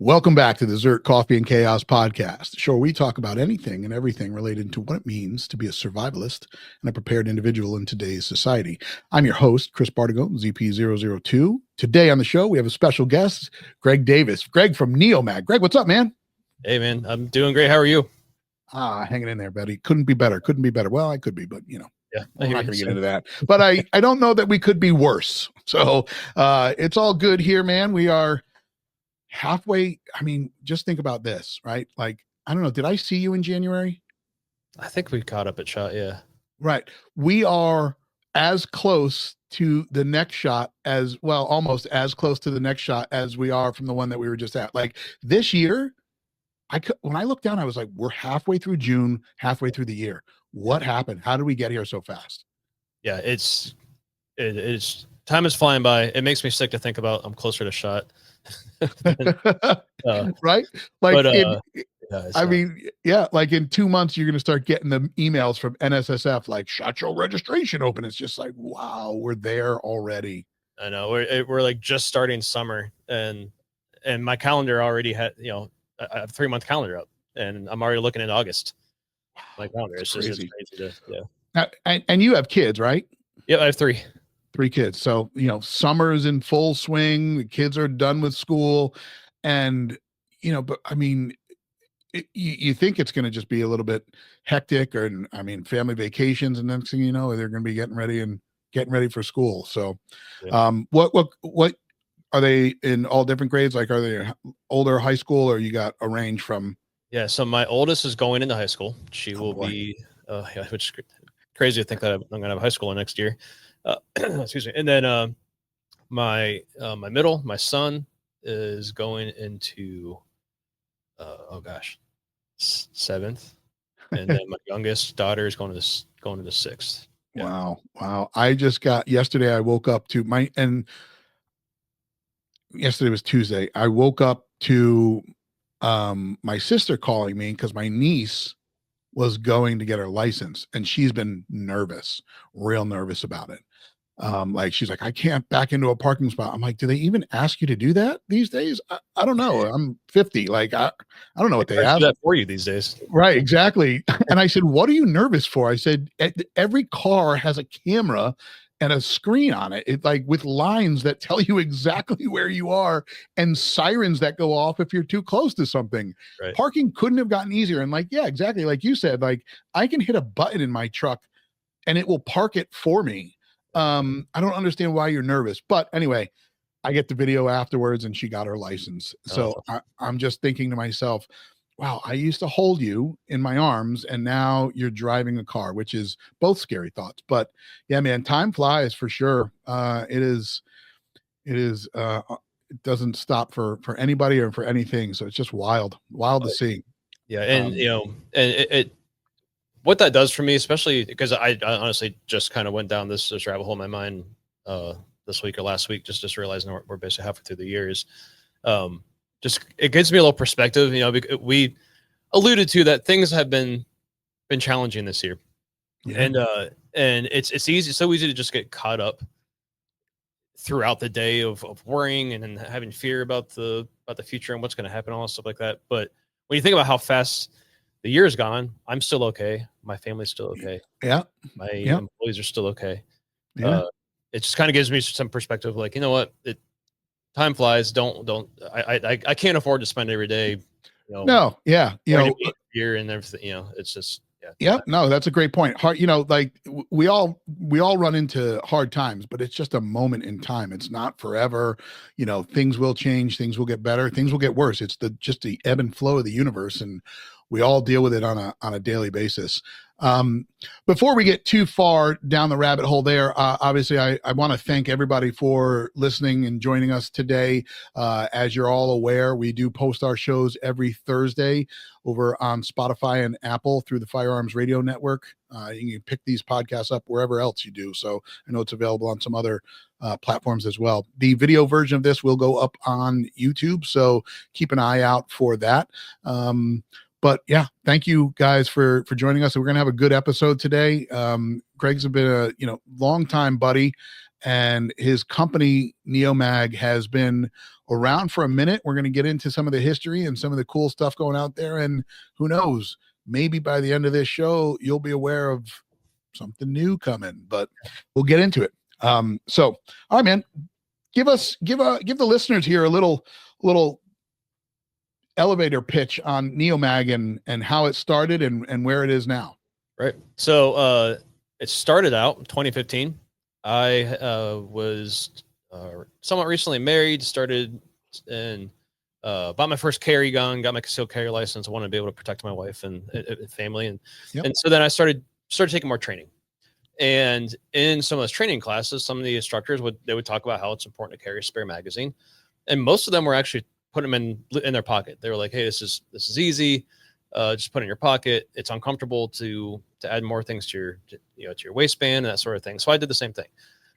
Welcome back to the ZERT Coffee and Chaos Podcast, the show where we talk about anything and everything related to what it means to be a survivalist and a prepared individual in today's society. I'm your host, Chris Bartigo, ZP002. Today on the show, we have a special guest, Graig Davis. Graig from NeoMag. Graig, what's up, man? Hey, man. I'm doing great. How are you? Hanging in there, buddy. Couldn't be better. Couldn't be better. Well, I could be, but you know. Yeah, I'm not going to get into that. But I don't know that we could be worse. So it's all good here, man. We are halfway. I mean, just think about this, right? Like, I don't know. Did I see you in January? I think we caught up at shot. Yeah. Right. We are as close to the next shot as well, almost as close to the next shot as we are from the one that we were just at. Like this year, when I looked down, I was like, we're halfway through June, halfway through the year. What happened? How did we get here so fast? Yeah, it's time is flying by. It makes me sick to think about I'm closer to shot. Right? Like, I mean, yeah, like in 2 months, you're going to start getting the emails from NSSF, like shot show registration open. It's just like, wow, we're there already. I know we're like just starting summer and my calendar already had, I have a 3-month calendar up and I'm already looking at August. My calendar. It's crazy. And you have kids, right? Yeah, I have three kids. So, summer is in full swing. The kids are done with school. And, but I mean, you think it's going to just be a little bit hectic family vacations. And next thing you know, they're going to be getting ready for school. So, what are they in all different grades? Like, are they older high school or you got a range from? Yeah, so my oldest is going into high school. She will be, which is crazy to think that I'm going to have high school next year. Excuse me. And then my middle, my son, is going into, 7th, and then my youngest daughter is going to 6th. Yeah. Wow. I just got yesterday. I woke up to yesterday was Tuesday. I woke up to my sister calling me because my niece was going to get her license and she's been real nervous about it. Like she's like, I can't back into a parking spot. I'm like, do they even ask you to do that these days? I don't know. I'm 50. Like, I don't know what they ask that for you these days. Right. Exactly. And I said, what are you nervous for? I said, every car has a camera and a screen on it, like with lines that tell you exactly where you are and sirens that go off if you're too close to something. Right. Parking couldn't have gotten easier. And like, yeah, exactly. Like you said, like I can hit a button in my truck and it will park it for me. I don't understand why you're nervous, but anyway, I get the video afterwards and she got her license. So I'm just thinking to myself, wow, I used to hold you in my arms and now you're driving a car, which is both scary thoughts. But yeah, man, time flies for sure. It doesn't stop for anybody or for anything. So it's just wild to see. Yeah. And, and what that does for me, especially because I honestly just kind of went down this rabbit hole in my mind this week or last week, just realizing we're basically halfway through the year is, just it gives me a little perspective. We alluded to that things have been challenging this year, and it's so easy to just get caught up throughout the day of worrying and having fear about the future and what's going to happen, all that stuff like that. But when you think about how fast the year is gone, I'm still okay. My family's still okay. Yeah, my employees are still okay. Yeah, it just kind of gives me some perspective. Like, you know what? Time flies. I can't afford to spend every day. No. Yeah. Year and everything. It's just. Yeah. No, that's a great point. Hard. Like we all run into hard times, but it's just a moment in time. It's not forever. Things will change. Things will get better. Things will get worse. It's just the ebb and flow of the universe, and we all deal with it on a daily basis. Before we get too far down the rabbit hole there, obviously I want to thank everybody for listening and joining us today. As you're all aware, we do post our shows every Thursday over on Spotify and Apple through the Firearms Radio Network. You can pick these podcasts up wherever else you do. So I know it's available on some other platforms as well. The video version of this will go up on YouTube, so keep an eye out for that. But yeah, thank you guys for joining us. We're going to have a good episode today. Graig's been a long time buddy, and his company NeoMag has been around for a minute. We're going to get into some of the history and some of the cool stuff going out there, and who knows, maybe by the end of this show you'll be aware of something new coming, but we'll get into it. So all right, man, give the listeners here a little elevator pitch on NeoMag and how it started and where it is now. Right. So it started out in 2015. I was somewhat recently married, started and bought my first carry gun, got my concealed carry license. I wanted to be able to protect my wife and family. And so then I started taking more training. And in some of those training classes, some of the instructors would talk about how it's important to carry a spare magazine. And most of them were actually putting them in their pocket. They were like, hey, this is easy. Just put it in your pocket. It's uncomfortable to add more things to your waistband and that sort of thing. So I did the same thing.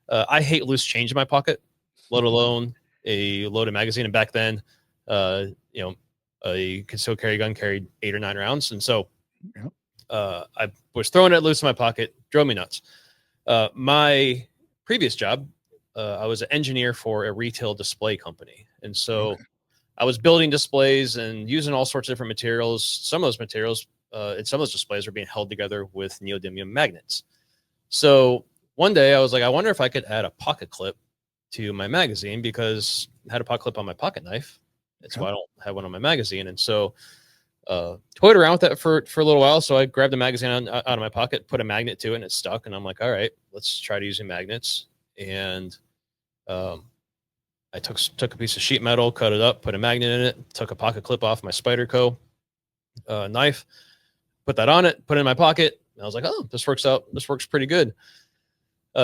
I hate loose change in my pocket, let alone a loaded magazine. And back then, a concealed carry gun carried 8 or 9 rounds. And so I was throwing it loose in my pocket, drove me nuts. My previous job, I was an engineer for a retail display company. And so I was building displays and using all sorts of different materials. Some of those materials and some of those displays were being held together with neodymium magnets. So one day I was like, I wonder if I could add a pocket clip to my magazine, because I had a pocket clip on my pocket knife. That's why I don't have one on my magazine. And so toyed around with that for a little while. So I grabbed the magazine out of my pocket, put a magnet to it, and it stuck. And I'm like, all right, let's try to using magnets. And I took a piece of sheet metal, cut it up, put a magnet in it, took a pocket clip off my Spyderco knife, put that on it, put it in my pocket. And I was like, oh, this works pretty good.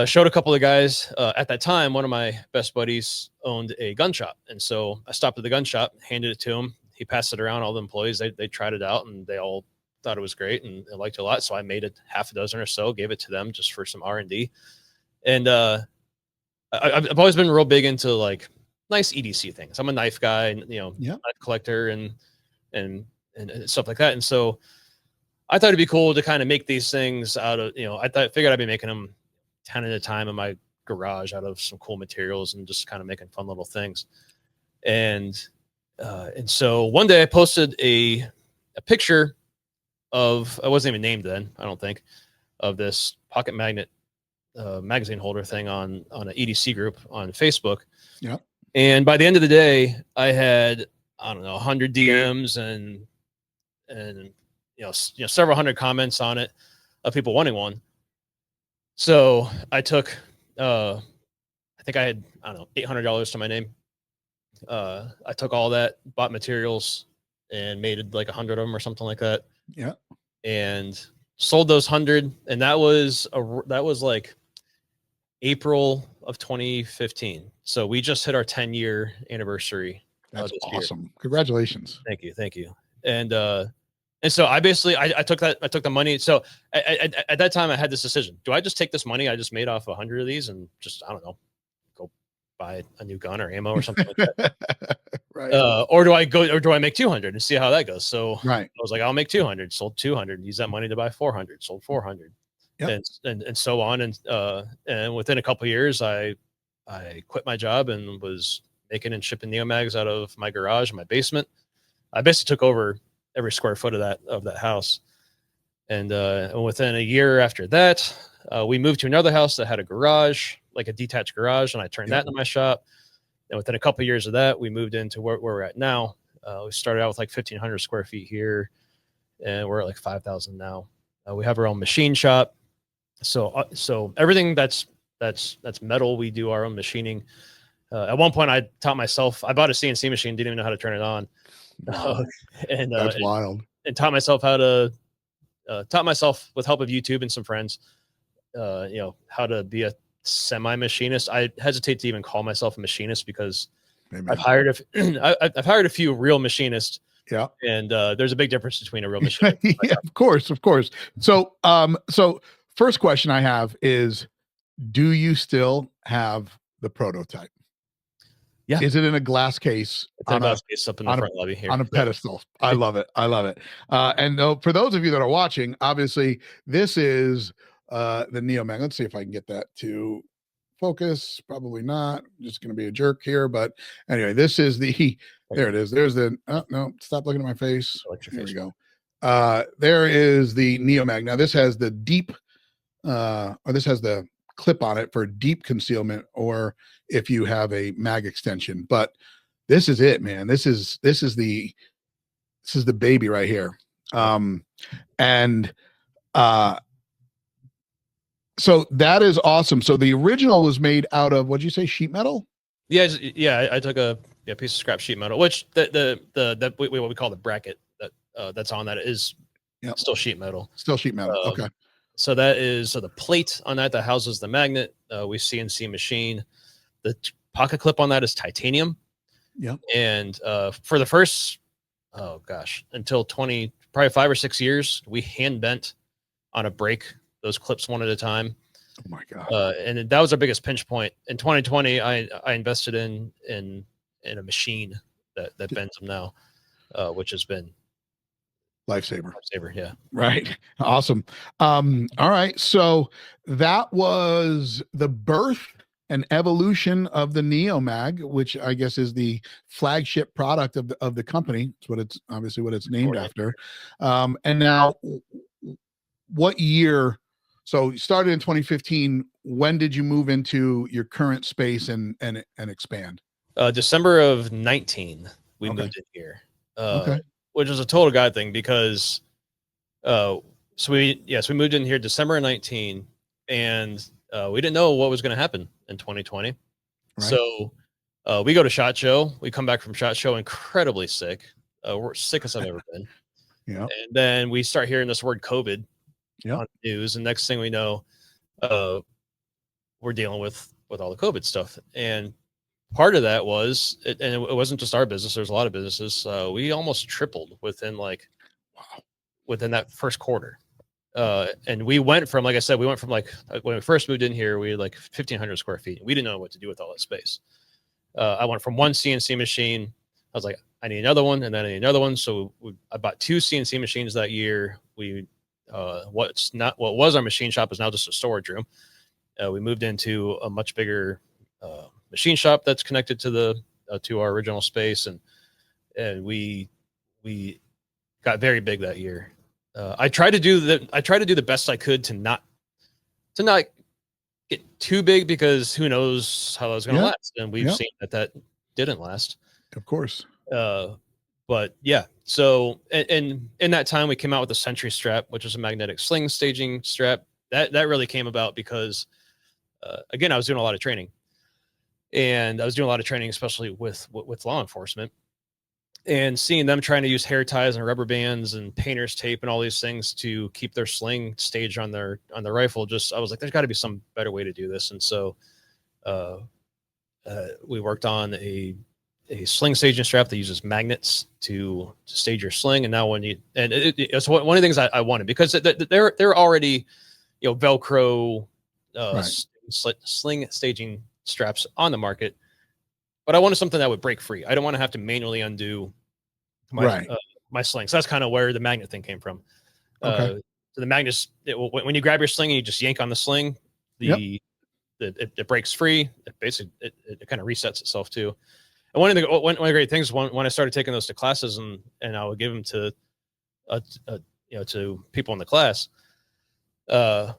Showed a couple of guys. At that time, one of my best buddies owned a gun shop. And so I stopped at the gun shop, handed it to him. He passed it around all the employees. They tried it out and they all thought it was great and they liked it a lot. So I made it half a dozen or so, gave it to them just for some R&D. And I've always been real big into like nice EDC things. I'm a knife guy and, knife collector and stuff like that. And so I thought it'd be cool to kind of make these things out of, figured I'd be making them 10 at a time in my garage out of some cool materials and just kind of making fun little things. And so one day I posted a picture of, I wasn't even named then, I don't think, of this pocket magnet magazine holder thing on an EDC group on Facebook. Yeah. And by the end of the day, I had, I don't know, 100 DMs and several hundred comments on it of people wanting one. So I took, I think I had, I don't know, $800 to my name. I took all that, bought materials, and made like 100 of them or something like that. Yeah. And sold those 100, and that was like April of 2015. So we just hit our 10-year anniversary. That's awesome. Year. Congratulations. Thank you. And so I basically, I took the money. So at that time I had this decision. Do I just take this money I just made off 100 of these and just, I don't know, go buy a new gun or ammo or something like that? Right. Or do I make 200 and see how that goes? So I was like, I'll make 200, sold 200, use that money to buy 400, sold 400. Yep. And so on. And within a couple of years, I quit my job and was making and shipping NeoMags out of my garage in my basement. I basically took over every square foot of that house. And within a year after that, we moved to another house that had a garage, like a detached garage, and I turned that into my shop. And within a couple of years of that, we moved into where we're at now. We started out with like 1,500 square feet here, and we're at like 5,000 now. We have our own machine shop. So everything that's metal, we do our own machining. At one point, I taught myself. I bought a CNC machine, didn't even know how to turn it on. And that's wild. And taught myself how to with help of YouTube and some friends, how to be a semi-machinist. I hesitate to even call myself a machinist because I've hired a few real machinists. Yeah. And there's a big difference between a real machinist. Yeah, of course. So first question I have is, do you still have the prototype? Yeah. Is it in a glass case? It's in a glass case up in the front lobby here. On a pedestal. I love it. And for those of you that are watching, obviously this is the NeoMag. Let's see if I can get that to focus? Probably not. I'm just going to be a jerk here. But anyway, this is there it is. There's no, stop looking at my face. There we go. There is the NeoMag. Now this has the deep, or this has the clip on it for deep concealment, or if you have a mag extension. But this is it, man. This is the baby right here. So that is awesome. So the original was made out of, what'd you say, sheet metal? Yeah. I took a piece of scrap sheet metal, which what we call the bracket that's on that is still sheet metal. Still sheet metal. Okay. So the plate on that houses the magnet. We CNC machine. The pocket clip on that is titanium. Yeah. And for the first, until probably 5 or 6 years, we hand bent on a brake those clips one at a time. Oh my God. And that was our biggest pinch point. In 2020, I invested in a machine that bends them now, which has been lifesaver. Yeah. Right. Awesome. All right. So that was the birth and evolution of the NeoMag, which I guess is the flagship product of the company. It's what it's obviously what it's named after. And now, what year? So you started in 2015. When did you move into your current space and expand? December of 19, we moved in here. Which was a total God thing because, so we moved in here December of 19, and we didn't know what was going to happen in 2020. Right. So we go to SHOT Show. We come back from SHOT Show incredibly sick. We're sickest I've ever been. Yeah. And then we start hearing this word COVID on the news, and next thing we know, we're dealing with all the COVID stuff. And part of that was, and it wasn't just our business. There's a lot of businesses. We almost tripled within that first quarter. And we went from, like I said, when we first moved in here, we had like 1,500 square feet. We didn't know what to do with all that space. I went from one CNC machine. I was like, I need another one, and then I need another one. So I bought 2 CNC machines that year. What was our machine shop is now just a storage room. We moved into a much bigger machine shop that's connected to to our original space, and we got very big that year. I tried to do the best I could to not get too big, because who knows how that was going to last, and we've seen that didn't last. Of course. But yeah, so and in that time we came out with the Sentry strap, which is a magnetic sling staging strap. That really came about because again, I was doing a lot of training. And I was doing a lot of training, especially with law enforcement, and seeing them trying to use hair ties and rubber bands and painter's tape and all these things to keep their sling staged on their rifle. I was like, there's got to be some better way to do this. And so we worked on a sling staging strap that uses magnets to stage your sling. And now it's one of the things I wanted, because they're already, Velcro sling staging straps on the market, but I wanted something that would break free. I don't want to have to manually undo my sling. So that's kind of where the magnet thing came from. So the magnets, when you grab your sling and you just yank on the sling, it breaks free. It kind of resets itself too. And one of the great things when I started taking those to classes, and I would give them to to people in the class, when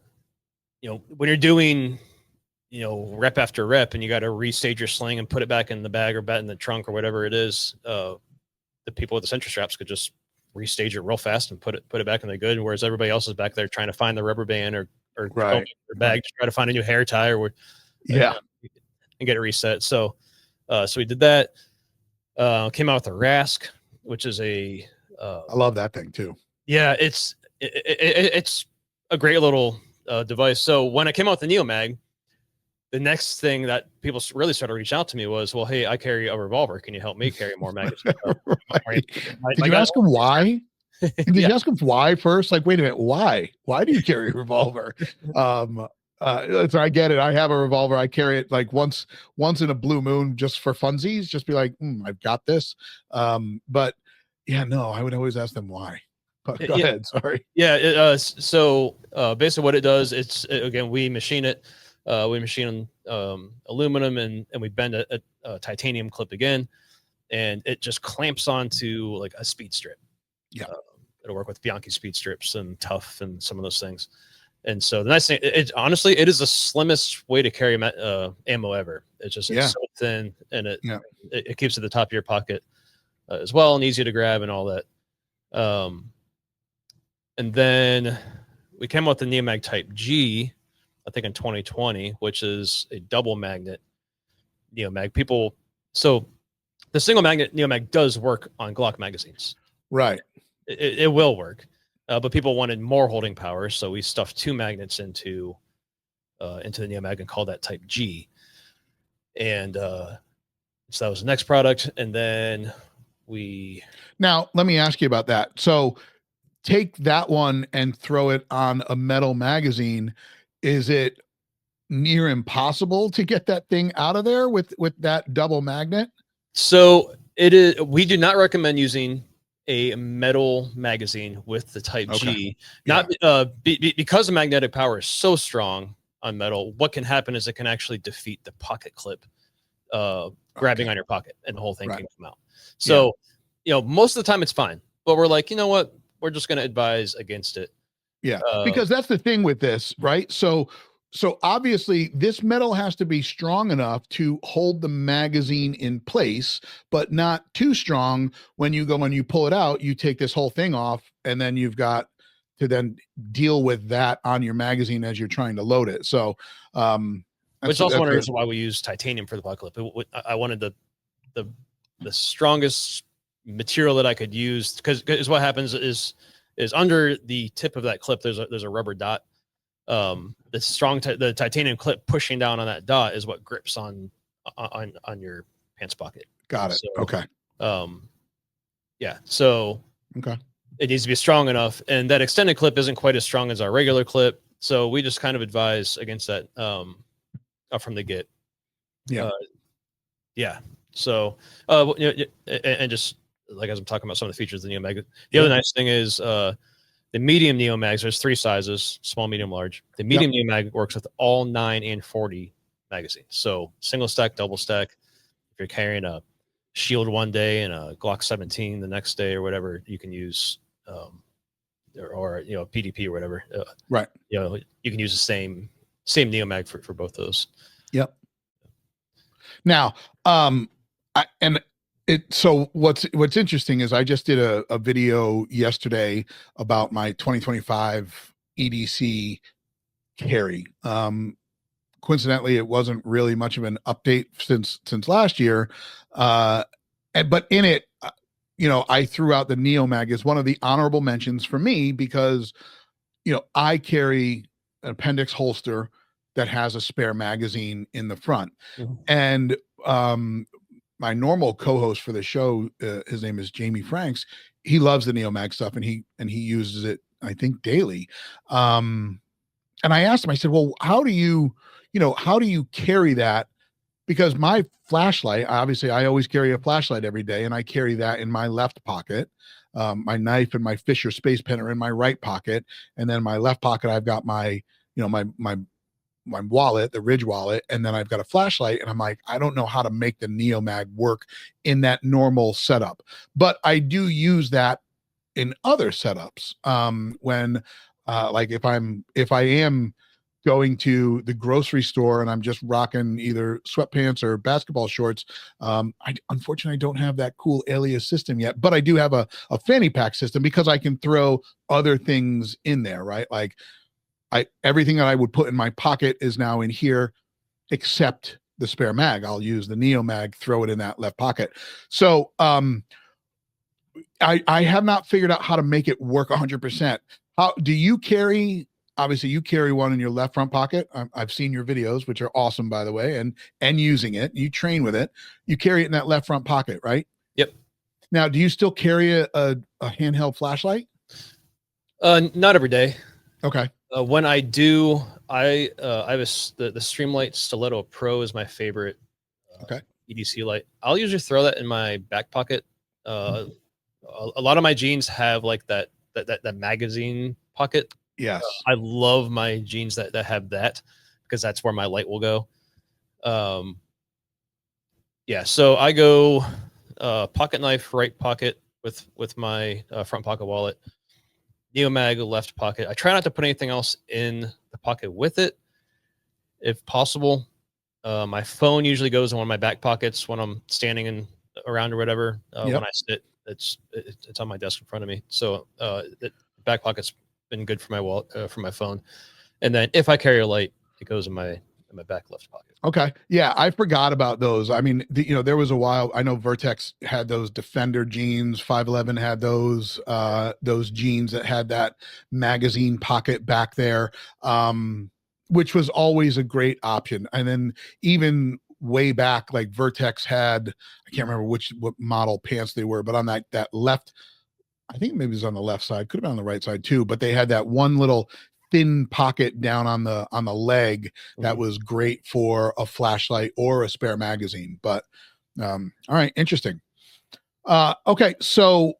you're doing rep after rep, and you got to restage your sling and put it back in the bag or in the trunk or whatever it is, the people with the Sentry straps could just restage it real fast and put it back in the good. Whereas everybody else is back there trying to find the rubber band or their bag to try to find a new hair tie and get it reset. So we did that. Came out with a RASC, which is I love that thing too. Yeah, it's a great little device. So when I came out with the NeoMag, the next thing that people really started to reach out to me was, well, hey, I carry a revolver. Can you help me carry more magnets? Did you ask him why? Did you ask him why first? Like, wait a minute, why? Why do you carry a revolver? So I get it. I have a revolver. I carry it like once in a blue moon, just for funsies, just be like, I've got this. But yeah, no, I would always ask them why. But go ahead. Sorry. Yeah. So basically what it does, again, we machine it. We machine aluminum and we bend a titanium clip again, and it just clamps onto like a speed strip. Yeah. It'll work with Bianchi speed strips and Tough and some of those things. And so the nice thing, honestly, it is the slimmest way to carry ammo ever. It's just it's so thin, and it keeps at the top of your pocket as well, and easy to grab and all that. And then we came out with the NeoMag Type G, I think in 2020, which is a double magnet NeoMag. So the single magnet NeoMag does work on Glock magazines. Right. It will work. But people wanted more holding power, so we stuffed 2 magnets into the NeoMag and called that Type G. And so that was the next product. And then Now, let me ask you about that. So take that one and throw it on a metal magazine. Is it near impossible to get that thing out of there with that double magnet? So it is. We do not recommend using a metal magazine with the Type G, not because the magnetic power is so strong on metal. What can happen is it can actually defeat the pocket clip grabbing on your pocket, and the whole thing can come out. So, most of the time it's fine, but we're like, you know what? We're just going to advise against it. Yeah, because that's the thing with this, right? So obviously this metal has to be strong enough to hold the magazine in place, but not too strong. When you go and you pull it out, you take this whole thing off, and then you've got to then deal with that on your magazine as you're trying to load it. So, which is also one reason why we use titanium for the butt clip. I wanted the strongest material that I could use, because what happens is under the tip of that clip there's a rubber dot. The titanium clip pushing down on that dot is what grips on your pants pocket. Got it. So, okay. So it needs to be strong enough, and that extended clip isn't quite as strong as our regular clip, so we just kind of advise against that from the get. So and just like as I'm talking about some of the features of the NeoMag, the other nice thing is the medium NeoMags. There's 3 sizes: small, medium, large. The medium NeoMag works with all 9 and 40 magazines. So single stack, double stack. If you're carrying a Shield one day and a Glock 17 the next day or whatever, you can use or PDP or whatever. Right. You can use the same NeoMag for both those. Yep. Now, so what's interesting is I just did a video yesterday about my 2025 EDC carry. Coincidentally, it wasn't really much of an update since last year. But in it, I threw out the NeoMag as one of the honorable mentions for me because, I carry an appendix holster that has a spare magazine in the front. Mm-hmm. And my normal co-host for the show, his name is Jamie Franks. He loves the NeoMag stuff, and he uses it, I think, daily. And I asked him, I said, well, how do you carry that? Because my flashlight, obviously I always carry a flashlight every day, and I carry that in my left pocket. My knife and my Fisher Space Pen are in my right pocket. And then my left pocket, I've got my wallet, the Ridge wallet, and then I've got a flashlight. And I'm like, I don't know how to make the NeoMag work in that normal setup, but I do use that in other setups. When like if I am going to the grocery store and I'm just rocking either sweatpants or basketball shorts, unfortunately I don't have that cool Alias system yet, but I do have a fanny pack system because I can throw other things in there, right? Like everything that I would put in my pocket is now in here, except the spare mag. I'll use the NeoMag, throw it in that left pocket. So I have not figured out how to make it work 100%. How do you carry? Obviously, you carry one in your left front pocket. I've seen your videos, which are awesome, by the way, and using it. You train with it. You carry it in that left front pocket, right? Yep. Now, do you still carry a handheld flashlight? Not every day. Okay. When I do, I have the Streamlight Stiletto Pro is my favorite EDC light. I'll usually throw that in my back pocket. A lot of my jeans have like that magazine pocket. Yes. I love my jeans that have that, because that's where my light will go. Yeah, so I go pocket knife, right pocket with my front pocket wallet, NeoMag left pocket. I try not to put anything else in the pocket with it, if possible. My phone usually goes in one of my back pockets when I'm standing around or whatever. When I sit, it's on my desk in front of me. So the back pocket's been good for my wallet, for my phone. And then if I carry a light, it goes in my back left pocket. Okay. Yeah, I forgot about those. I mean, there was a while, I know Vertex had those Defender jeans, 511 had those jeans that had that magazine pocket back there, which was always a great option. And then even way back, like Vertex had, I can't remember what model pants they were, but on that left, I think maybe it was on the left side, could have been on the right side too, but they had that one little thin pocket down on the leg that was great for a flashlight or a spare magazine. But all right, interesting. Okay, so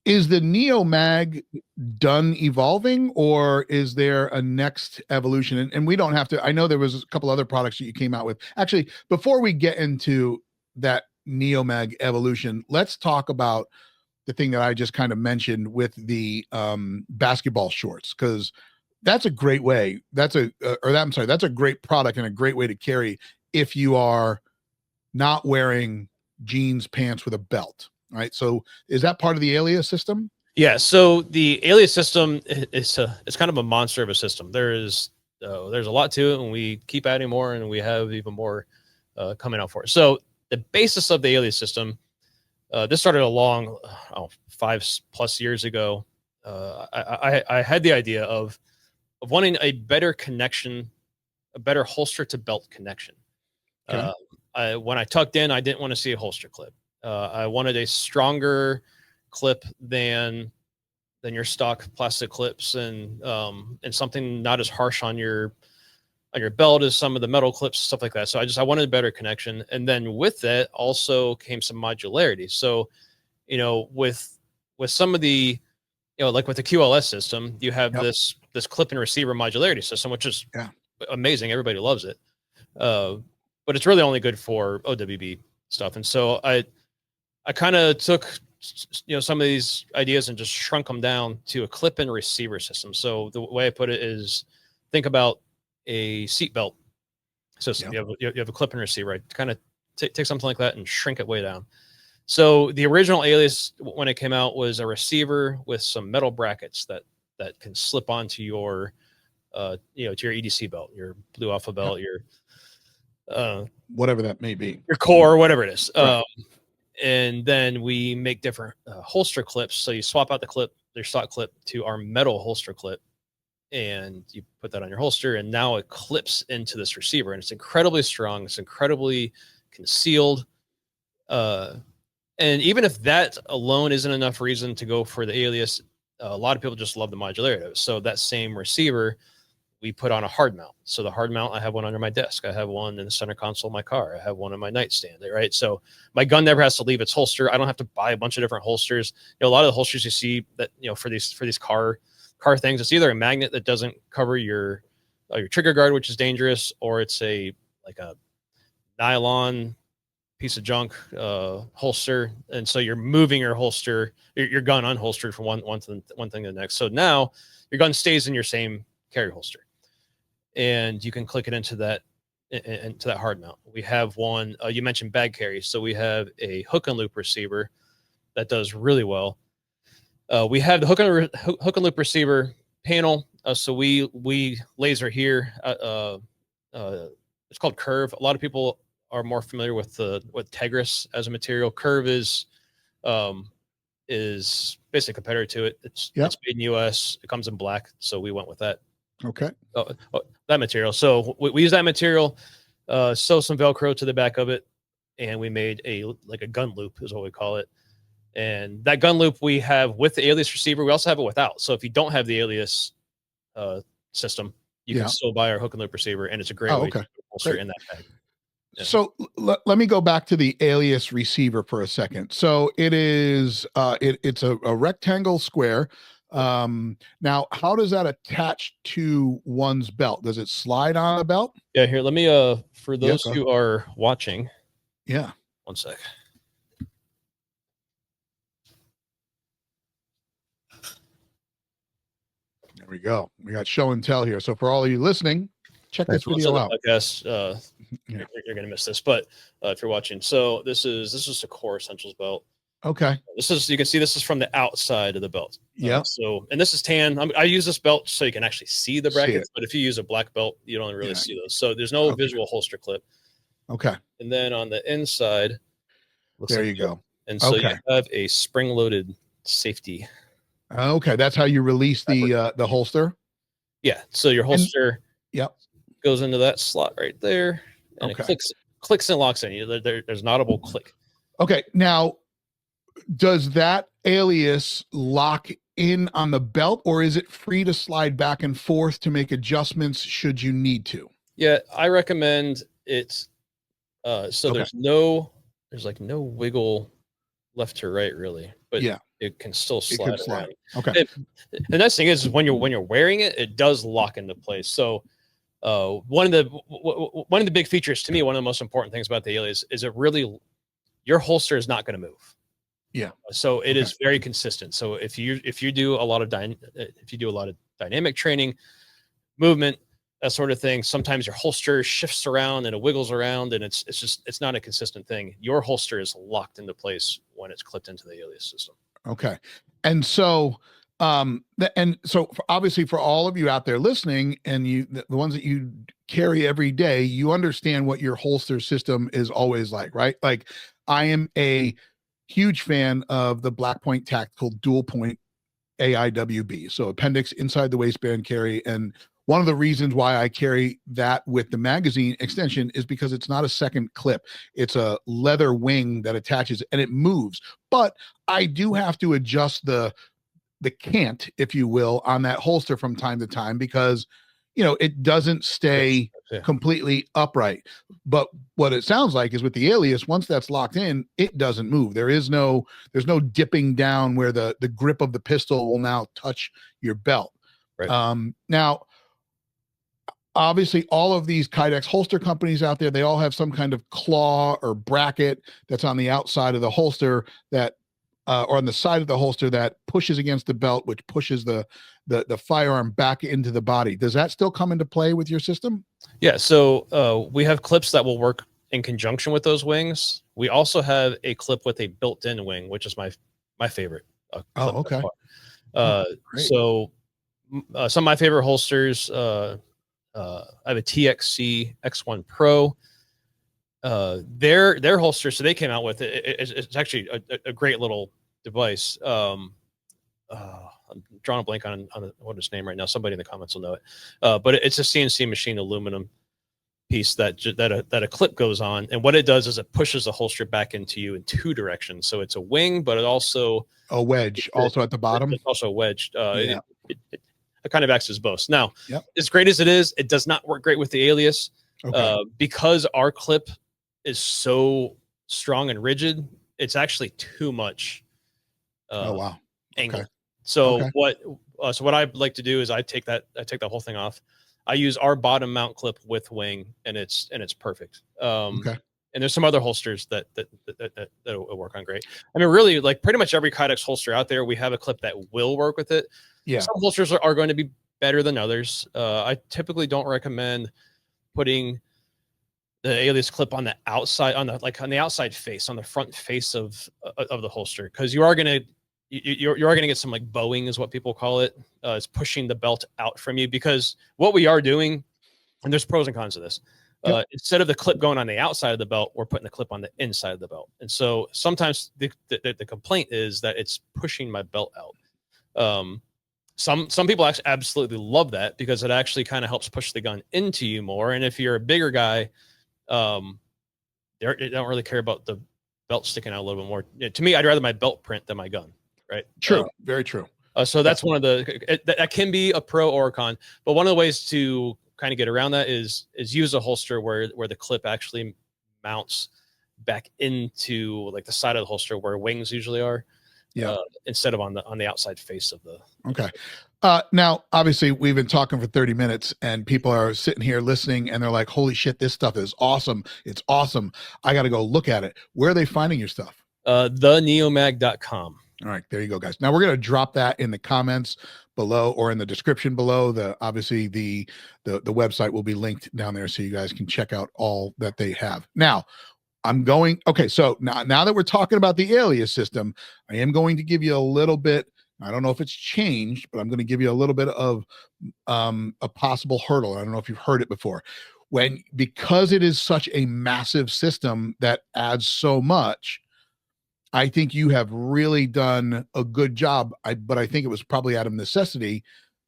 is the NeoMag done evolving, or is there a next evolution? And we don't have to, I know there was a couple other products that you came out with. Actually, before we get into that NeoMag evolution, let's talk about the thing that I just kind of mentioned with the basketball shorts, because that's a great way. That's a great product and a great way to carry if you are not wearing jeans pants with a belt. Right. So is that part of the Alias system? Yeah. So the Alias system it's kind of a monster of a system. There's a lot to it, and we keep adding more, and we have even more coming out for it. So the basis of the Alias system, this started a long 5+ years ago. I had the idea of wanting a better connection, a better holster to belt connection. Okay. When I tucked in, I didn't want to see a holster clip. I wanted a stronger clip than your stock plastic clips, and something not as harsh on your belt as some of the metal clips, stuff like that. So I wanted a better connection. And then with that also came some modularity. So, with some of the, like with the QLS system, you have this clip and receiver modularity system, which is amazing. Everybody loves it. But it's really only good for OWB stuff. And so I kind of took, some of these ideas and just shrunk them down to a clip and receiver system. So the way I put it is, think about a seat belt system. You have a clip and receiver, right? Kind of take something like that and shrink it way down. So the original Alias, when it came out, was a receiver with some metal brackets that can slip onto your, to your EDC belt, your Blue Alpha belt, your whatever that may be, your core, whatever it is. Right. And then we make different holster clips. So you swap out the clip, their stock clip, to our metal holster clip, and you put that on your holster, and now it clips into this receiver, and it's incredibly strong. It's incredibly concealed. And even if that alone isn't enough reason to go for the Alias, a lot of people just love the modularity. So that same receiver, we put on a hard mount. So the hard mount, I have one under my desk. I have one in the center console of my car. I have one in my nightstand, right? So my gun never has to leave its holster. I don't have to buy a bunch of different holsters. A lot of the holsters you see that, for these car things, it's either a magnet that doesn't cover your trigger guard, which is dangerous, or it's a nylon piece of junk holster. And so you're moving your holster, your gun unholstered from one thing to the next. So now your gun stays in your same carry holster, and you can click it into that hard mount. We have one, you mentioned bag carry. So we have a hook and loop receiver that does really well. We have the hook and loop receiver panel. So we laser here. It's called Curve. A lot of people are more familiar with Tegris as a material. Curve is basically a competitor to it. It's made in US. It comes in black, so we went with that. Okay. That material. So we use that material, sew some Velcro to the back of it, and we made a gun loop is what we call it. And that gun loop we have with the Alias receiver. We also have it without. So if you don't have the Alias system, you can still buy our hook and loop receiver, and it's a great way to holster in that bag. Yeah. So let me go back to the Alias receiver for a second. So it is it's a rectangle square Now, how does that attach to one's belt? Does it slide on a belt? Yeah, here, let me, for those go. who are watching, Yeah. one sec. There we go. We got show and tell here. So for all of you listening, check this video out. Podcast, Yeah. you're going to miss this, but if you're watching, so this is the core essentials belt. Okay. This is, you can see this is from the outside of the belt. Yeah. So, and this is tan. I use this belt so you can actually see the brackets, but if you use a black belt, you don't really see those. So there's no visual holster clip. Okay. And then on the inside, there you go. And so you have a spring-loaded safety. Okay, that's how you release the holster. Yeah. So your holster goes into that slot right there, and it clicks and locks in. There's an audible click. Okay. Now, does that Alias lock in on the belt, or is it free to slide back and forth to make adjustments should you need to? Yeah, I recommend it's so there's like no wiggle left to right really, but it can still slide around. Okay. The nice thing is when you're wearing it, it does lock into place. So one of the big features to me, one of the most important things about the Alias is it really, your holster is not going to move. Yeah. So it is very consistent. So if you do a lot of dynamic training, movement, that sort of thing, sometimes your holster shifts around and it wiggles around, and it's not a consistent thing. Your holster is locked into place when it's clipped into the Alias system. Okay. And so obviously for all of you out there listening, and the ones that you carry every day, you understand what your holster system is always like, right? Like, I am a huge fan of the Black Point Tactical Dual Point AIWB. So appendix inside the waistband carry. And one of the reasons why I carry that with the magazine extension is because it's not a second clip. It's a leather wing that attaches and it moves. But I do have to adjust the cant, if you will, on that holster from time to time because, it doesn't stay completely upright. But what it sounds like is with the Alias, once that's locked in, it doesn't move. There's no dipping down where the grip of the pistol will now touch your belt. Right. Now, obviously, all of these Kydex holster companies out there, they all have some kind of claw or bracket that's on the outside of the holster that, or on the side of the holster that pushes against the belt, which pushes the firearm back into the body. Does that still come into play with your system? Yeah. So we have clips that will work in conjunction with those wings. We also have a clip with a built-in wing, which is my favorite. Okay. So some of my favorite holsters. I have a TXC X1 Pro. Their holster, so they came out with it. It's actually a great little device. I'm drawing a blank on what his name right now. Somebody in the comments will know it. But it's a CNC machine aluminum piece that a clip goes on, and what it does is it pushes the holster back into you in two directions. So it's a wing, but it also a wedge also at the bottom. It's also wedged. It kind of acts as both. Now, as great as it is, it does not work great with the Alias because our clip is so strong and rigid. It's actually too much. Angle. So what I like to do is I take that whole thing off. I use our bottom mount clip with wing, and it's perfect. And there's some other holsters that will work on great. I mean, really, like pretty much every Kydex holster out there, we have a clip that will work with it. Yeah. Some holsters are going to be better than others. I typically don't recommend putting the Alias clip on the outside, on the outside face, on the front face of the holster, because you're gonna get some like bowing is what people call it. It's pushing the belt out from you, because what we are doing, and there's pros and cons to this. Instead of the clip going on the outside of the belt, we're putting the clip on the inside of the belt. And so sometimes the complaint is that it's pushing my belt out. Some people actually absolutely love that because it actually kind of helps push the gun into you more. And if you're a bigger guy, they don't really care about the belt sticking out a little bit more. To me, I'd rather my belt print than my gun. Right. True. Very true. So that's one of that can be a pro or a con, but one of the ways to kind of get around that is use a holster where the clip actually mounts back into like the side of the holster where wings usually are. instead of on the outside face of the. Okay. Now, obviously, we've been talking for 30 minutes and people are sitting here listening and they're like, holy shit, this stuff is awesome. It's awesome. I got to go look at it. Where are they finding your stuff? TheNeomag.com. All right, there you go, guys. Now we're going to drop that in the comments below or in the description below. Obviously the website will be linked down there so you guys can check out all that they have. Now, okay, so now that we're talking about the Alias system, I am going to give you a little bit. I don't know if it's changed, but I'm going to give you a little bit of a possible hurdle. I don't know if you've heard it before. Because it is such a massive system that adds so much, I think you have really done a good job. But I think it was probably out of necessity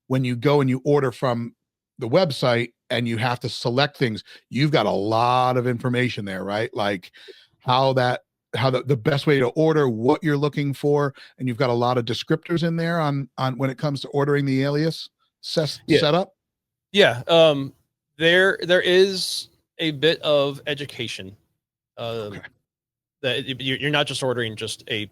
when you go and you order from the website and you have to select things. You've got a lot of information there, right? Like how the best way to order, what you're looking for, and you've got a lot of descriptors in there on when it comes to ordering the Alias setup. Yeah, there is a bit of education. Okay. That you're not just ordering just a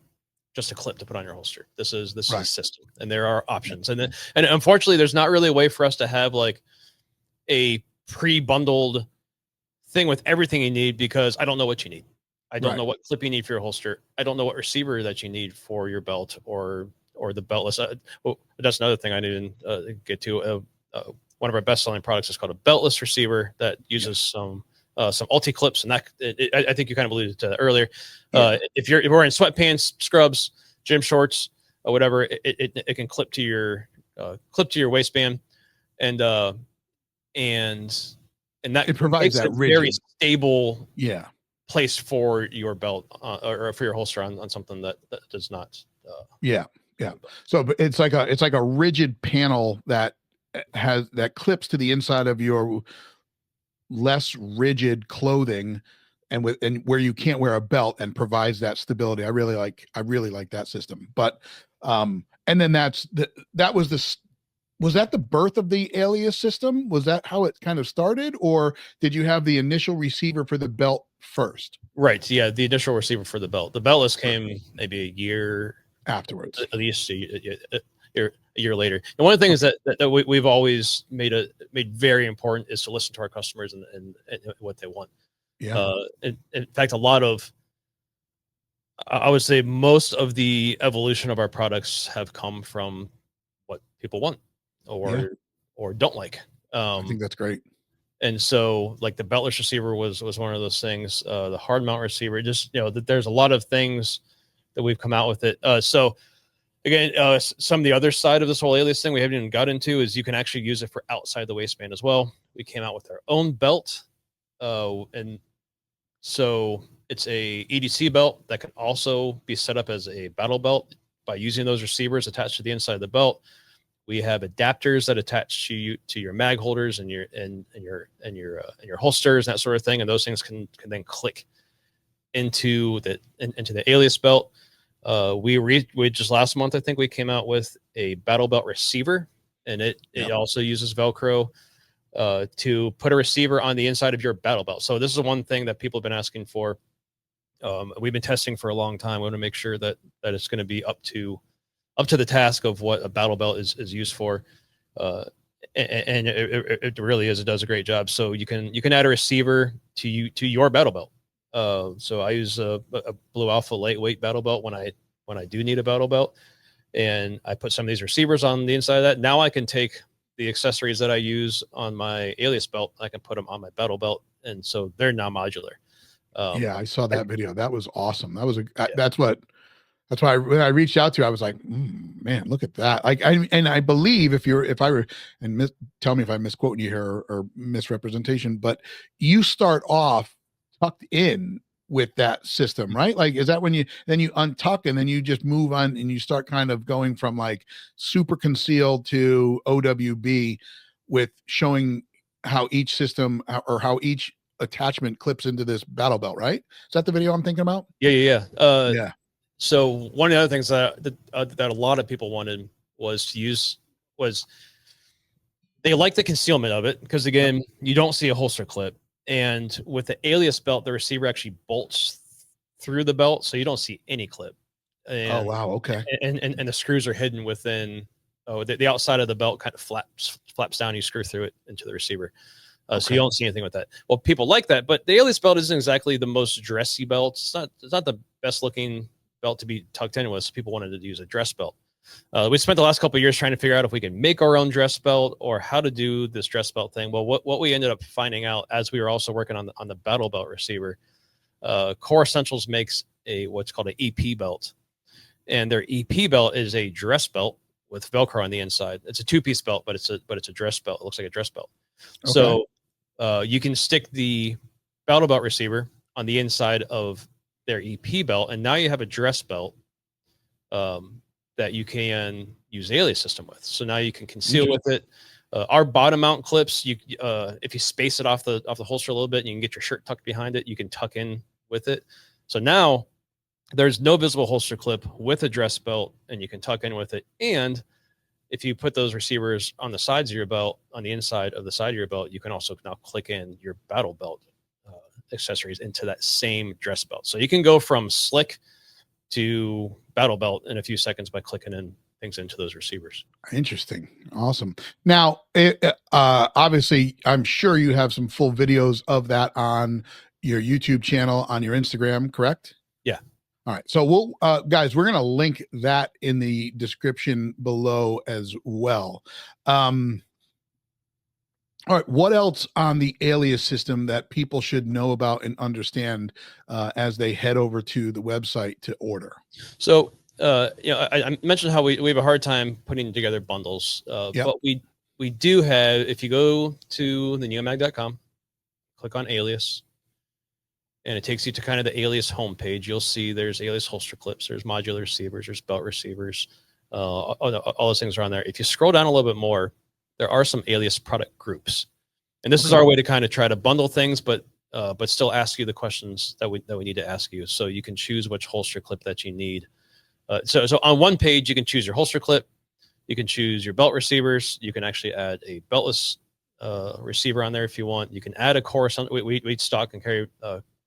clip to put on your holster. This is a system, and there are options. And unfortunately, there's not really a way for us to have like a pre-bundled thing with everything you need, because I don't know what you need. I don't know what clip you need for your holster. I don't know what receiver that you need for your belt or the beltless. That's another thing I didn't get to. One of our best-selling products is called a beltless receiver that uses some ulti clips, and that I think you kind of alluded to that earlier. If you're wearing sweatpants, scrubs, gym shorts, or whatever, it can clip to your waistband, and that it provides that very stable place for your belt or for your holster on something that does not. So it's like a rigid panel that clips to the inside of your less rigid clothing and where you can't wear a belt, and provides that stability. I really like that system. But and then was that the birth of the Alias system? Was that how it kind of started, or did you have the initial receiver for the belt first? Right. Yeah, the initial receiver for the belt. The beltless came maybe a year afterwards, at least a year later. And one of the things that we've always made very important is to listen to our customers and what they want. Yeah. In fact, I would say most of the evolution of our products have come from what people want or don't like. I think that's great. And so like the beltless receiver was one of those things, the hard mount receiver, just, that there's a lot of things that we've come out with it. So again, some of the other side of this whole Alias thing we haven't even got into is you can actually use it for outside the waistband as well. We came out with our own belt. And so it's a EDC belt that can also be set up as a battle belt by using those receivers attached to the inside of the belt. We have adapters that attach to your mag holders and your holsters and that sort of thing, and those things can then click into the Alias belt. We just last month, I think we came out with a battle belt receiver, and it also uses Velcro to put a receiver on the inside of your battle belt. So this is one thing that people have been asking for. We've been testing for a long time. We want to make sure that it's going to be up to the task of what a battle belt is used for. And it really is. It does a great job. So you can add a receiver to your battle belt. So I use a Blue Alpha lightweight battle belt when I do need a battle belt, and I put some of these receivers on the inside of that. Now I can take the accessories that I use on my Alias belt, I can put them on my battle belt, and so they're now modular. I saw that video. That was awesome. That's why when I reached out to you, I was like, man, look at that. I believe tell me if I'm misquoting you here or misrepresentation, but you start off tucked in with that system, right? Like, is that when you untuck and then you just move on and you start kind of going from like super concealed to OWB with showing how each system or how each attachment clips into this battle belt, right? Is that the video I'm thinking about? Yeah. So one of the other things that a lot of people wanted was they like the concealment of it, because again, you don't see a holster clip. And with the Alias belt, the receiver actually bolts through the belt, so you don't see any clip. Oh, and wow. Okay. and the screws are hidden within. Oh, the outside of the belt kind of flaps down. You screw through it into the receiver. So you don't see anything with that. Well, people like that, but the Alias belt isn't exactly the most dressy belt. It's not the best looking belt to be tucked in with. So people wanted to use a dress belt. We spent the last couple of years trying to figure out if we can make our own dress belt or how to do this dress belt thing. Well, what we ended up finding out as we were also working on the battle belt receiver, Core Essentials makes what's called an EP belt, and their EP belt is a dress belt with Velcro on the inside. It's a 2-piece belt, but it's a dress belt. It looks like a dress belt. Okay. So you can stick the battle belt receiver on the inside of their EP belt, and now you have a dress belt that you can use the Alias system with. So now you can conceal with it. Our bottom mount clips, if you space it off the holster a little bit, and you can get your shirt tucked behind it, you can tuck in with it. So now there's no visible holster clip with a dress belt, and you can tuck in with it. And if you put those receivers on the sides of your belt, on the inside of the side of your belt, you can also now click in your battle belt accessories into that same dress belt. So you can go from slick to battle belt in a few seconds by clicking in things into those receivers. Interesting. Awesome. Now, obviously, I'm sure you have some full videos of that on your YouTube channel, on your Instagram, correct? Yeah. All right. So we'll, guys, we're going to link that in the description below as well. All right. What else on the Alias system that people should know about and understand as they head over to the website to order? So, I mentioned how we have a hard time putting together bundles, but we do have, if you go to the neomag.com, click on Alias, and it takes you to kind of the Alias homepage. You'll see there's Alias holster clips, there's modular receivers, there's belt receivers, all those things are on there. If you scroll down a little bit more, there are some Alias product groups, and this is our way to kind of try to bundle things, but still ask you the questions that we need to ask you, so you can choose which holster clip that you need. So on one page, you can choose your holster clip, you can choose your belt receivers, you can actually add a beltless receiver on there if you want. You can add a core. We stock and carry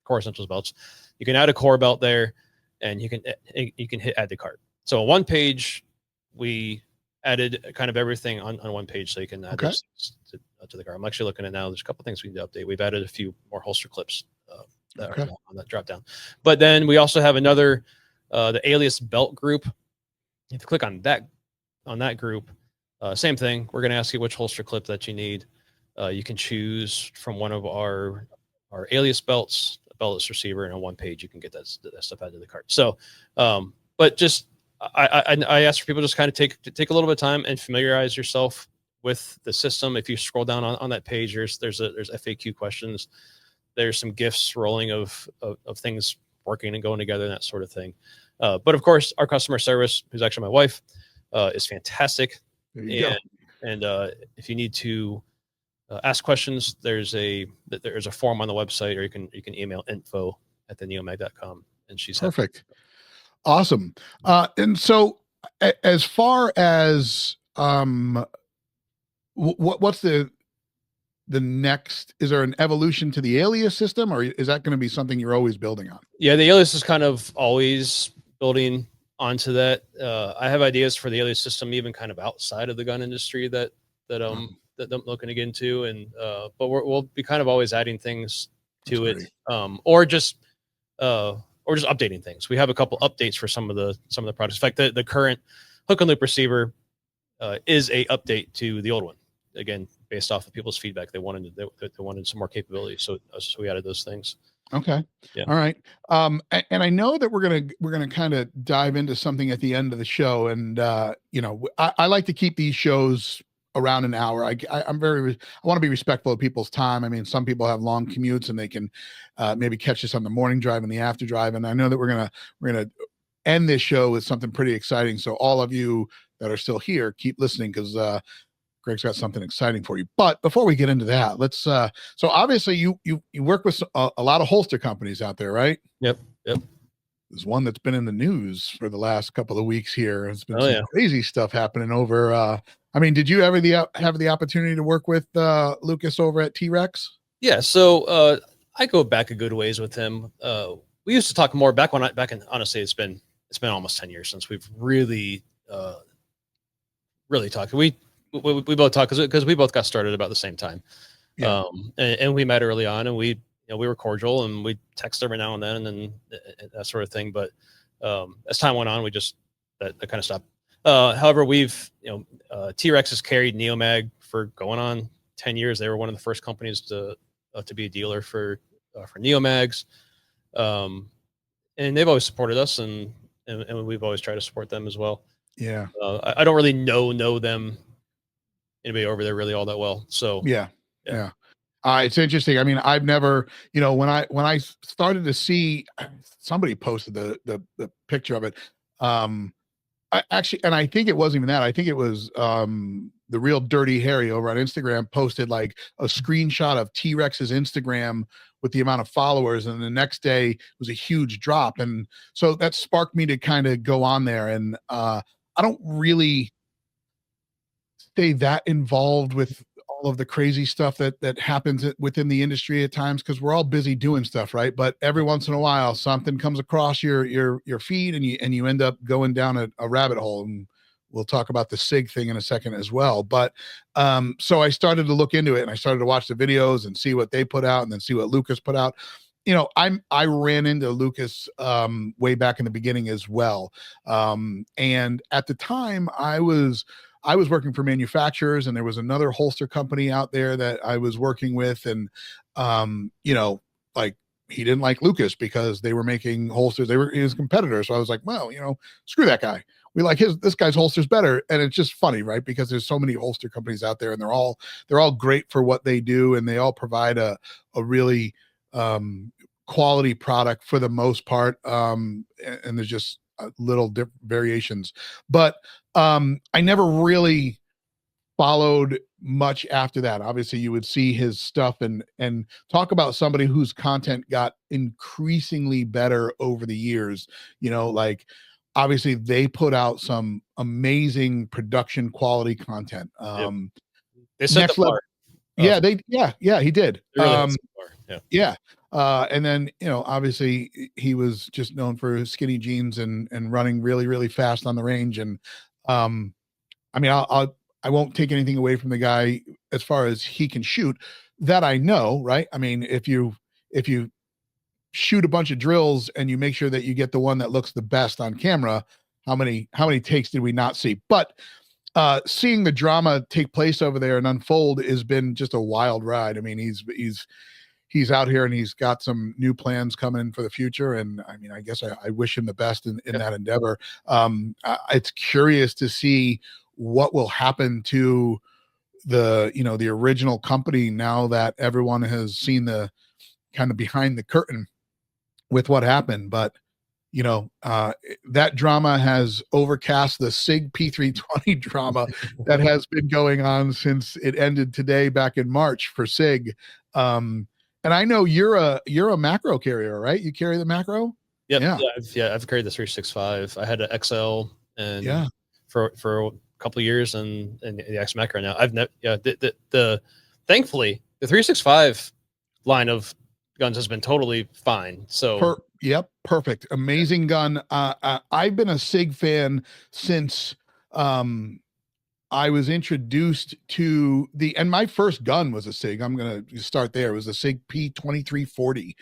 Core Essentials belts. You can add a core belt there, and you can hit add to cart. So on one page, we added kind of everything on one page, so you can add those to the cart. I'm actually looking at now. There's a couple things we need to update. We've added a few more holster clips that are on that drop down. But then we also have another the Alias belt group. If you click on that group, same thing. We're going to ask you which holster clip that you need. You can choose from one of our Alias belts, a beltless receiver, and on one page you can get that stuff out of the cart. So, but just I ask for people just kind of take a little bit of time and familiarize yourself with the system. If you scroll down on that page, there's FAQ questions. There's some GIFs rolling of things working and going together and that sort of thing. But of course, our customer service, who's actually my wife, is fantastic. There you go. And if you need to ask questions, there's a form on the website, or you can email info@theneomag.com, and she's perfect. Awesome. And so as far as what's the next, is there an evolution to the Alias system, or is that going to be something you're always building on? Yeah, the Alias is kind of always building onto that. I have ideas for the Alias system, even kind of outside of the gun industry that I'm looking to get into, and but we'll be kind of always adding things to it, or just updating things. We have a couple updates for some of the products. In fact, the current hook and loop receiver is a update to the old one. Again, based off of people's feedback, they wanted some more capability, so we added those things. Okay. Yeah. All right. And I know that we're gonna kind of dive into something at the end of the show, and I like to keep these shows around an hour. I want to be respectful of people's time. I mean, some people have long commutes and they can maybe catch this on the morning drive and the after drive. And I know that we're gonna end this show with something pretty exciting. So all of you that are still here, keep listening, because Greg's got something exciting for you. But before we get into that, let's so obviously you work with a lot of holster companies out there, right? Yep. There's one that's been in the news for the last couple of weeks here. It's been some crazy stuff happening over. I mean, did you ever have the opportunity to work with Lucas over at T-Rex? Yeah. So I go back a good ways with him. We used to talk more back in, honestly, it's been it's been almost 10 years since we've really talked. We both talked because we both got started about the same time. Yeah. And we met early on, and we were cordial, and we text every now and then, and that sort of thing. But as time went on, we just that kind of stopped. However, we've T-Rex has carried NeoMag for going on 10 years. They were one of the first companies to be a dealer for NeoMags, and they've always supported us, and we've always tried to support them as well. Yeah. I don't really know them, anybody over there, really all that well. So Yeah. It's interesting. I mean, I've never, when I started to see, somebody posted the picture of it. I actually, and I think it wasn't even that. I think it was the real Dirty Harry over on Instagram posted like a screenshot of T-Rex's Instagram with the amount of followers, and the next day was a huge drop. And so that sparked me to kind of go on there. And I don't really stay that involved with all of the crazy stuff that happens within the industry at times, because we're all busy doing stuff, right? But every once in a while something comes across your feed, and you end up going down a rabbit hole, and we'll talk about the SIG thing in a second as well. But so I started to look into it, and I started to watch the videos and see what they put out, and then see what Lucas put out. I ran into Lucas way back in the beginning as well, and at the time I was working for manufacturers, and there was another holster company out there that I was working with. And, like, he didn't like Lucas because they were making holsters. They were his competitors. So I was like, well, screw that guy. We like this guy's holsters better. And it's just funny, right? Because there's so many holster companies out there, and they're all great for what they do. And they all provide a really quality product for the most part. And there's just little variations, but I never really followed much after that. Obviously you would see his stuff and talk about somebody whose content got increasingly better over the years. Like, obviously they put out some amazing production quality content. They set the bar. He did. Really yeah. And then, obviously he was just known for his skinny jeans and running really, really fast on the range. And, I mean, I won't take anything away from the guy as far as he can shoot, that I know, right? I mean, if you shoot a bunch of drills and you make sure that you get the one that looks the best on camera, how many takes did we not see? But seeing the drama take place over there and unfold has been just a wild ride. I mean, he's out here, and he's got some new plans coming for the future. And I mean, I guess I wish him the best in that endeavor. It's curious to see what will happen to the original company now that everyone has seen the kind of behind the curtain with what happened. But that drama has overcast the SIG P320 drama that has been going on since it ended today back in March for SIG. And I know you're a macro carrier, right? You carry the macro? Yep. Yeah. I've carried the 365. I had an XL and for a couple of years, and the X macro now. I've never, the thankfully the 365 line of guns has been totally fine. So perfect. Amazing gun. I've been a SIG fan since I was introduced to and my first gun was a SIG. I'm going to start there. It was a SIG P2340.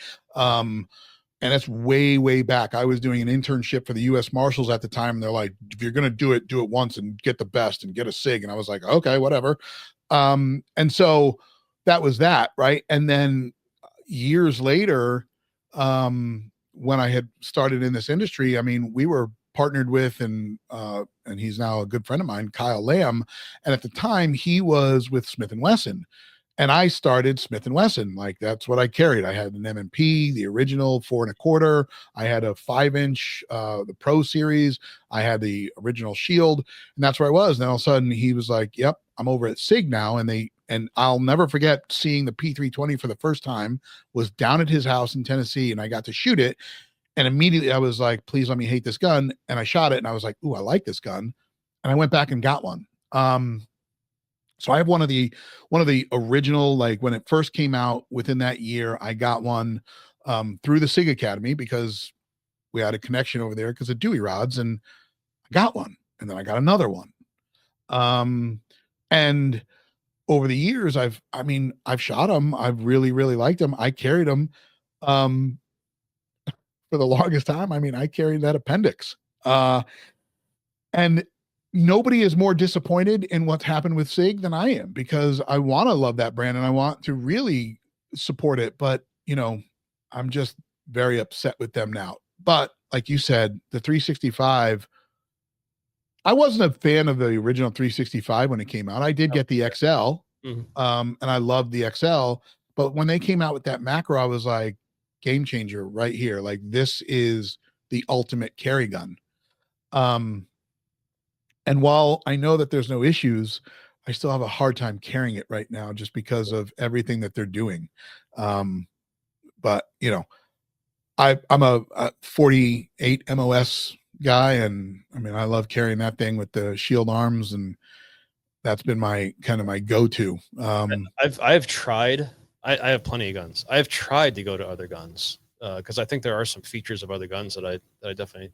And that's way, way back. I was doing an internship for the U.S. Marshals at the time. And they're like, if you're going to do it once and get the best and get a SIG. And I was like, okay, whatever. And so that was that. Right. And then years later, when I had started in this industry, I mean, we were partnered with, and he's now a good friend of mine, Kyle Lamb. And at the time he was with Smith & Wesson, and I started Smith & Wesson. Like, that's what I carried. I had an M&P, the original 4 1/4. I had a 5-inch, the Pro Series. I had the original Shield, and that's where I was. And then all of a sudden he was like, yep, I'm over at SIG now. And I'll never forget seeing the P320 for the first time. Was down at his house in Tennessee, and I got to shoot it. And immediately I was like, please let me hate this gun. And I shot it, and I was like, ooh, I like this gun. And I went back and got one. So I have one of the original, like when it first came out within that year, I got one through the SIG Academy, because we had a connection over there because of Dewey rods, and I got one, and then I got another one. And over the years, I've shot them. I've really, really liked them. I carried them. For the longest time, I carried that appendix. And nobody is more disappointed in what's happened with SIG than I am, because I want to love that brand and I want to really support it. But, I'm just very upset with them now. But like you said, the 365, I wasn't a fan of the original 365 when it came out. I did get the XL, and I loved the XL. But when they came out with that macro, I was like, game changer right here. Like, this is the ultimate carry gun. And while I know that there's no issues, I still have a hard time carrying it right now just because of everything that they're doing. But I'm a 48 MOS guy, and I love carrying that thing with the shield arms, and that's been my go-to. I've tried. I have plenty of guns. I've tried to go to other guns because I think there are some features of other guns that I definitely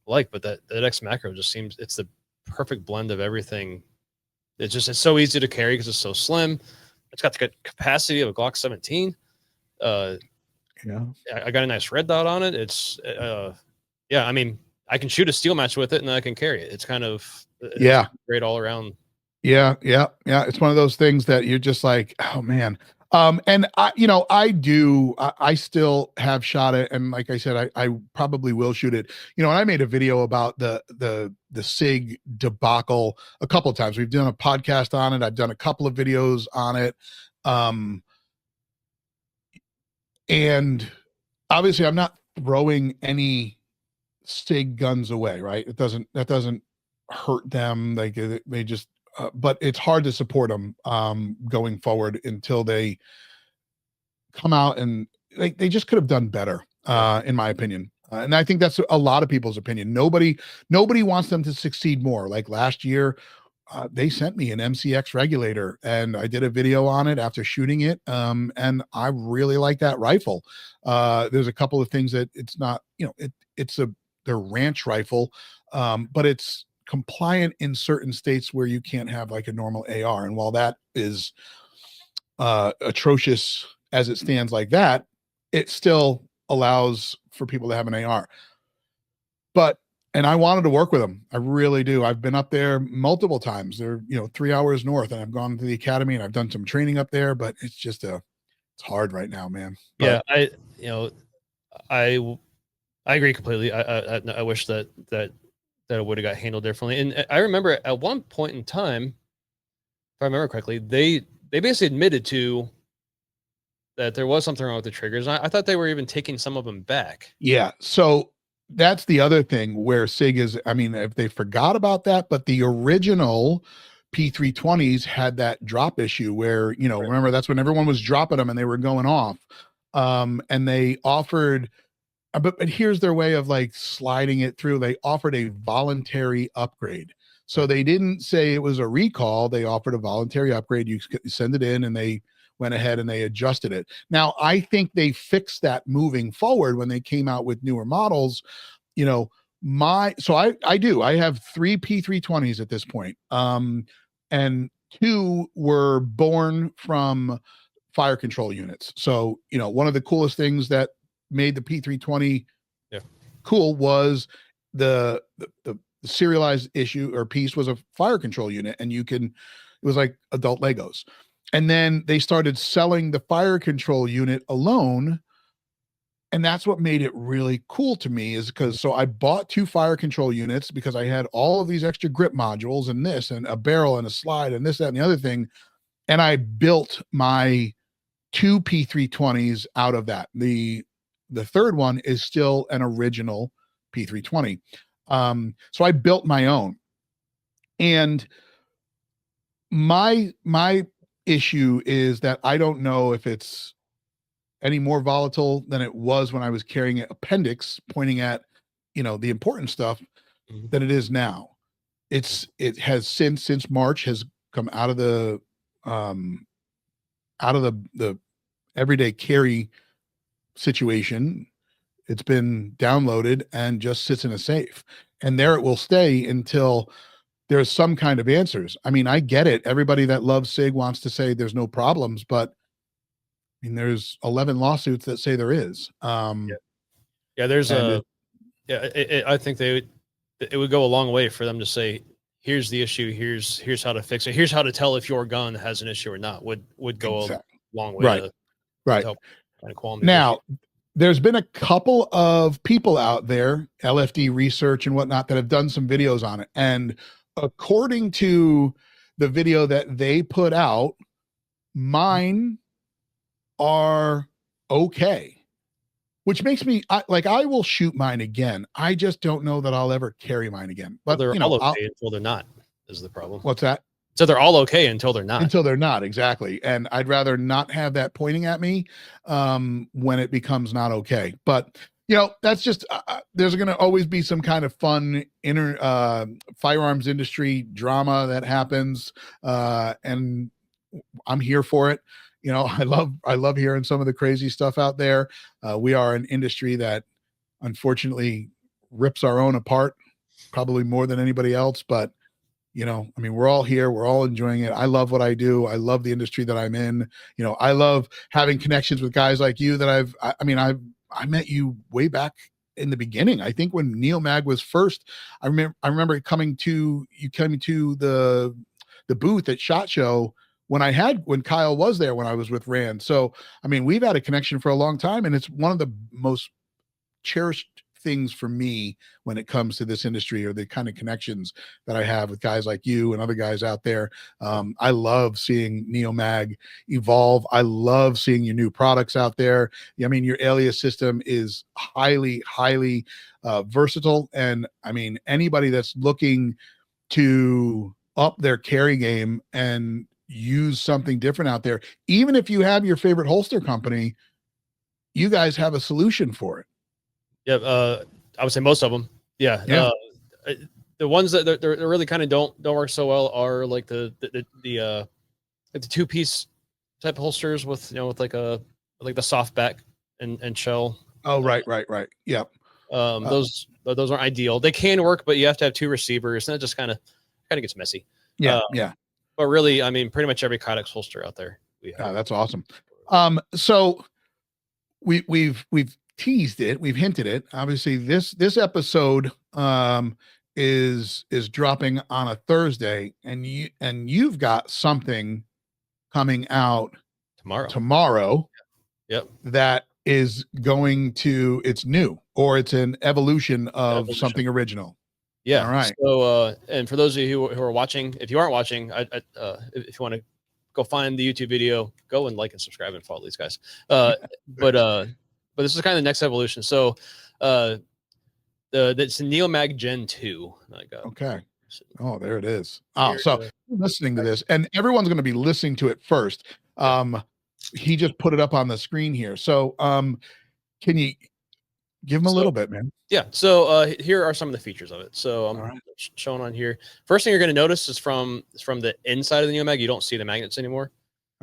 like, but that X macro just seems it's the perfect blend of everything. It's so easy to carry because it's so slim. It's got the capacity of a Glock 17. I got a nice red dot on it. It's I can shoot a steel match with it and I can carry it. It's it's great all around. Yeah. It's one of those things that you're just like, oh man. And I still have shot it. And like I said, I probably will shoot it, and I made a video about the SIG debacle a couple of times. We've done a podcast on it. I've done a couple of videos on it. And obviously I'm not throwing any SIG guns away, right? That doesn't hurt them. Like they just, but it's hard to support them going forward until they come out, and they just could have done better, in my opinion. And I think that's a lot of people's opinion. Nobody wants them to succeed more. Like last year, they sent me an MCX regulator, and I did a video on it after shooting it. And I really like that rifle. There's a couple of things that it's not, it's their ranch rifle, but it's compliant in certain states where you can't have like a normal AR. And while that is atrocious as it stands like that, it still allows for people to have an AR. And I wanted to work with them. I really do. I've been up there multiple times. They're, 3 hours north, and I've gone to the academy and I've done some training up there, but it's just it's hard right now, man. But, yeah. I agree completely. I wish that it would have got handled differently. And I remember at one point in time, if I remember correctly, they basically admitted to that there was something wrong with the triggers. I thought they were even taking some of them back. Yeah. So that's the other thing where SIG is, if they forgot about that, but the original P320s had that drop issue where, Right. remember that's when everyone was dropping them and they were going off. And they offered, but here's their way of like sliding it through. They offered a voluntary upgrade. So they didn't say it was a recall. They offered a voluntary upgrade. You send it in, and they went ahead and they adjusted it. Now, I think they fixed that moving forward when they came out with newer models. So I have 3 P320s at this point. And 2 were born from fire control units. So, one of the coolest things that made the P320 cool was the serialized issue or piece was a fire control unit, and it was like adult Legos. And then they started selling the fire control unit alone. And that's what made it really cool to me, is because I bought 2 fire control units because I had all of these extra grip modules and this and a barrel and a slide and this, that, and the other thing. And I built my 2 P320s out of that. The third one is still an original P320. So I built my own. And my issue is that I don't know if it's any more volatile than it was when I was carrying an appendix pointing at, the important stuff than it is now. It has since March has come out of the everyday carry situation. It's been downloaded and just sits in a safe, and there it will stay until there's some kind of answers. I mean, I get it. Everybody that loves SIG wants to say there's no problems, but I mean, there's 11 lawsuits that say there is. Yeah, there's and a I think it would go a long way for them to say, here's the issue, here's how to fix it, here's how to tell if your gun has an issue or not. Would go a long way Right. to help kind of calm now. There's been a couple of people out there, LFD research and whatnot, that have done some videos on it. And according to the video that they put out, mine are okay, which makes me I will shoot mine again. I just don't know that I'll ever carry mine again. But they're all okay until they're not, is the problem. What's that? So they're all okay until they're not. Until they're not, exactly. And I'd rather not have that pointing at me when it becomes not okay. But that's just there's going to always be some kind of fun firearms industry drama that happens, and I'm here for it. I love hearing some of the crazy stuff out there. We are an industry that unfortunately rips our own apart, probably more than anybody else, but I mean, we're all here. We're all enjoying it. I love what I do. I love the industry that I'm in. I love having connections with guys like you that I met you way back in the beginning. I think when NeoMag was first, I remember coming to the booth at SHOT Show when Kyle was there, when I was with Rand. So, I mean, we've had a connection for a long time, and it's one of the most cherished things for me when it comes to this industry, or the kind of connections that I have with guys like you and other guys out there. I love seeing NeoMag evolve. I love seeing your new products out there. I mean, your Alias system is highly versatile, and I mean, anybody that's looking to up their carry game and use something different out there, even if you have your favorite holster company, you guys have a solution for it. Yeah, I would say most of them. Yeah. The ones that they're really kind of don't work so well are like the 2-piece type holsters with with like the soft back and shell. Oh, right. Yep. Those aren't ideal. They can work, but you have to have 2 receivers, and it just kind of gets messy. Yeah. But really, I mean, pretty much every Kydex holster out there we have. That's awesome. So we've teased it, we've hinted it. Obviously, this episode is dropping on a Thursday, and you've got something coming out tomorrow. Yep. That is it's new, or it's an evolution of something original. Yeah. All right. So, and for those of you who are watching, if you aren't watching, if you want to go find the YouTube video, go and like and subscribe and follow these guys. But this is kind of the next evolution. So, it's the NeoMag Gen 2. Okay. Oh, there it is. Oh, so listening to this, and everyone's going to be listening to it first. He just put it up on the screen here. So, can you give him a little bit, man? Yeah. So, here are some of the features of it. So, I'm showing on here. First thing you're going to notice is from the inside of the NeoMag, you don't see the magnets anymore.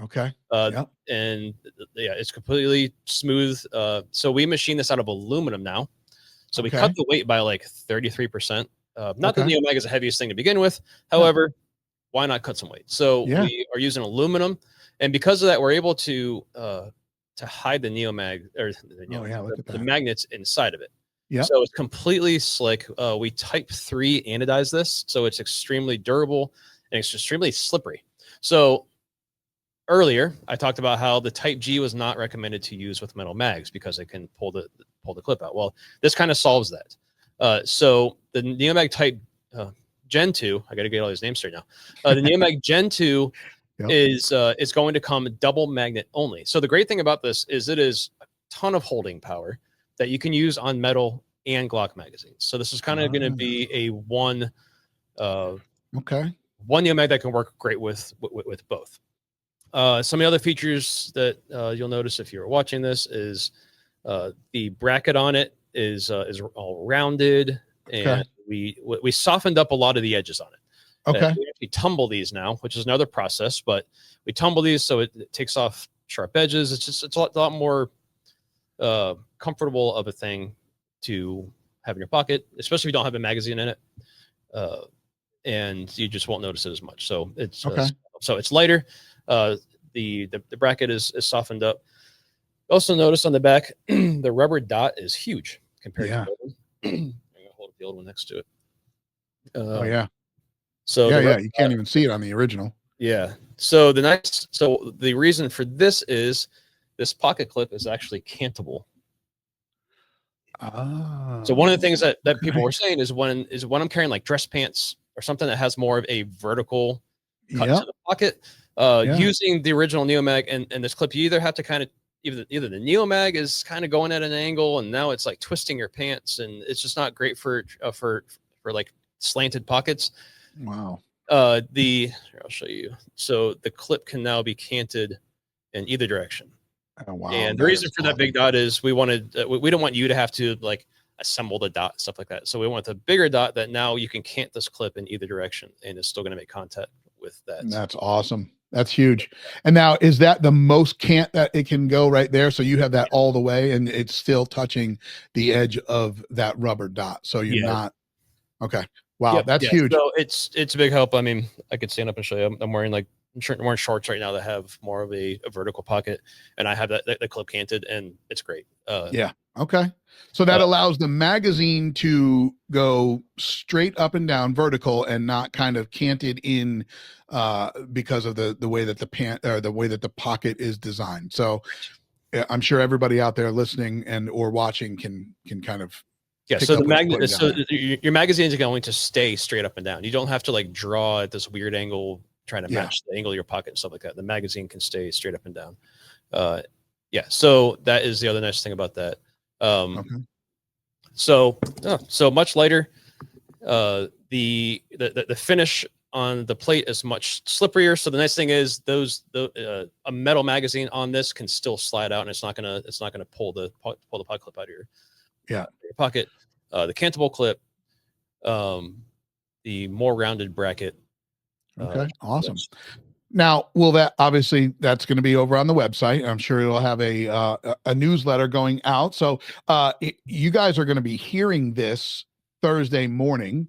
Okay. And it's completely smooth. So we machine this out of aluminum now. So we cut the weight by like 33%. Not that NeoMag is the heaviest thing to begin with. However, why not cut some weight? So we are using aluminum, and because of that, we're able to hide the NeoMag or the magnets inside of it. Yeah. So it's completely slick. We Type 3 anodize this, so it's extremely durable and it's extremely slippery. So earlier, I talked about how the Type G was not recommended to use with metal mags because it can pull the clip out. Well, this kind of solves that. So the NeoMag Type Gen 2, I got to get all these names straight now. The NeoMag Gen 2 is going to come double magnet only. So the great thing about this is it is a ton of holding power that you can use on metal and Glock magazines. So this is kind of going to be a one NeoMag that can work great with both. Some of the other features that you'll notice if you're watching this is the bracket on it is all rounded, and we softened up a lot of the edges on it. We actually tumble these now, which is another process, but we tumble these so it takes off sharp edges. It's a lot more comfortable of a thing to have in your pocket, especially if you don't have a magazine in it. And you just won't notice it as much. So it's Okay. So it's lighter. The bracket is softened up. Also notice on the back, the rubber dot is huge compared to the old one. I'm gonna hold up the old one next to it. Oh yeah. So yeah, you can't even see it on the original. Yeah. So the reason for this is this pocket clip is actually cantable. So one of the things that people were saying is when I'm carrying like dress pants or something that has more of a vertical cut to the pocket, using the original NeoMag and this clip, you either have to kind of either the NeoMag is kind of going at an angle and now it's like twisting your pants and it's just not great for like slanted pockets. Wow. I'll show you. So the clip can now be canted in either direction. Oh, wow. And the reason for that big dot is we wanted, we don't want you to have to like assemble the dot, stuff like that. So we want the bigger dot that now you can cant this clip in either direction and it's still going to make contact with that. That's awesome. That's huge. And now, is that the most cant that it can go right there? So you have that all the way and it's still touching the edge of that rubber dot. So you're not, okay. Wow. That's huge. So it's a big help. I mean, I could stand up and show you. I'm wearing wearing shorts right now that have more of a vertical pocket, and I have that clip canted, and it's great. Yeah. Okay. So that allows the magazine to go straight up and down vertical and not kind of canted in because of the way that the way that the pocket is designed. So I'm sure everybody out there listening or watching can kind of. Yeah, so your magazine is going to stay straight up and down. You don't have to like draw at this weird angle trying to match the angle of your pocket and stuff like that. The magazine can stay straight up and down. So that is the other nice thing about that. So much lighter. The finish on the plate is much slipperier. So the nice thing is a metal magazine on this can still slide out and it's not gonna pull the pocket clip out of your pocket. The cantable clip, the more rounded bracket. Okay, awesome. Now, that's going to be over on the website. I'm sure it'll have a newsletter going out. So you guys are going to be hearing this Thursday morning.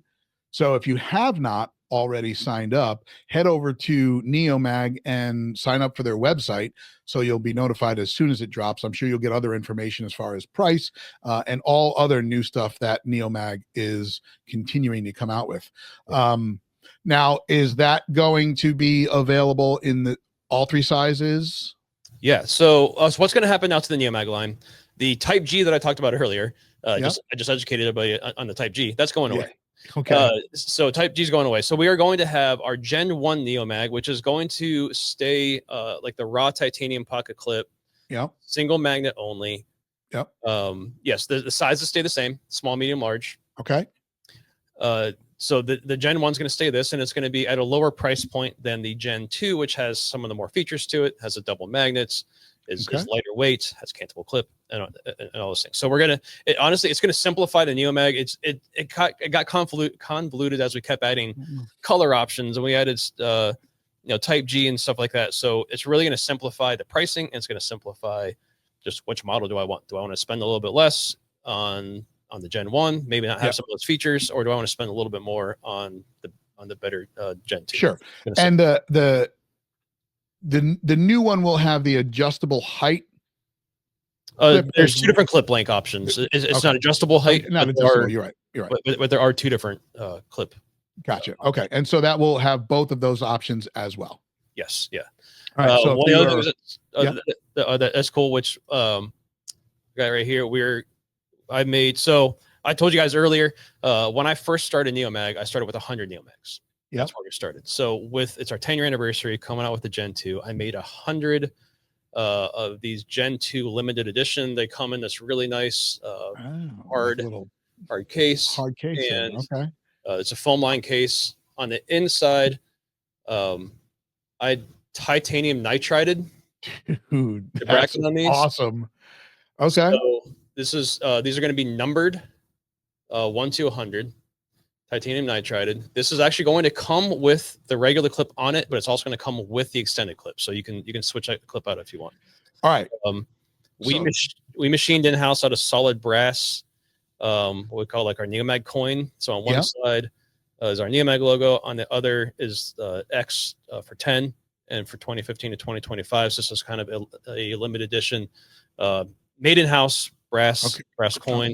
So if you have not already signed up, head over to NeoMag and sign up for their website so you'll be notified as soon as it drops. I'm sure you'll get other information as far as price and all other new stuff that NeoMag is continuing to come out with. Now, is that going to be available in all three sizes? Yeah. So what's going to happen now to the NeoMag line? The Type G that I talked about earlier, I just educated everybody on the Type G. That's going away. Okay. So Type G is going away. So we are going to have our Gen 1 NeoMag, which is going to stay like the raw titanium pocket clip. Yep. Single magnet only. Yep. Yes, the sizes stay the same, small, medium, large. Okay. So the Gen 1 is going to stay this, and it's going to be at a lower price point than the Gen 2, which has some of the more features to it, has a double magnets, is lighter weight, has cantable clip, and all those things. So honestly, it's going to simplify the NeoMag. It got convoluted as we kept adding color options, and we added Type G and stuff like that. So it's really going to simplify the pricing, and it's going to simplify just which model do I want. Do I want to spend a little bit less on the Gen 1, maybe not have some of those features, or do I want to spend a little bit more on the better Gen 2? Sure. And the new one will have the adjustable height. There's two different clip length options. It's not adjustable height. Not adjustable. You're right. But there are two different clip. Gotcha. Okay. And so that will have both of those options as well. Yes. Yeah. All right. So one of the other things that's cool, which got right here, so I told you guys earlier, when I first started NeoMag, I started with 100 NeoMags. That's where we started. So it's our 10-year anniversary coming out with the Gen 2. I made 100 of these Gen 2 limited edition. They come in this really nice hard case. Hard case. And it's a foam line case. On the inside, I titanium nitrided. Dude, the bracket on these. Awesome. Okay. So these are going to be numbered 1 to 100, titanium nitrided. This is actually going to come with the regular clip on it, but it's also going to come with the extended clip. So you can switch out the clip out if you want. All right. we machined in house out of solid brass, what we call like our NeoMag coin. So on one side is our NeoMag logo, on the other is X for 10 and for 2015 to 2025. So this is kind of a limited edition, made in house brass coin.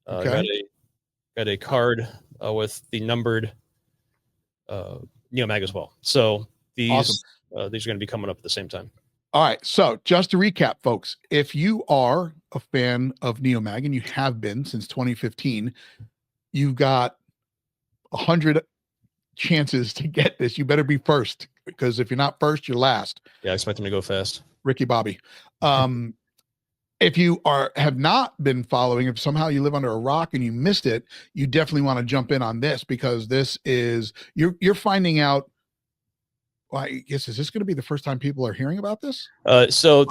Got a card with the numbered NeoMag as well. So these are going to be coming up at the same time. All right. So just to recap, folks, if you are a fan of NeoMag, and you have been since 2015, you've got 100 chances to get this. You better be first, because if you're not first, you're last. Yeah, I expect them to go fast. Ricky Bobby. If you have not been following, if somehow you live under a rock and you missed it, you definitely want to jump in on this, because this is you're finding out. Well, I guess, is this going to be the first time people are hearing about this? So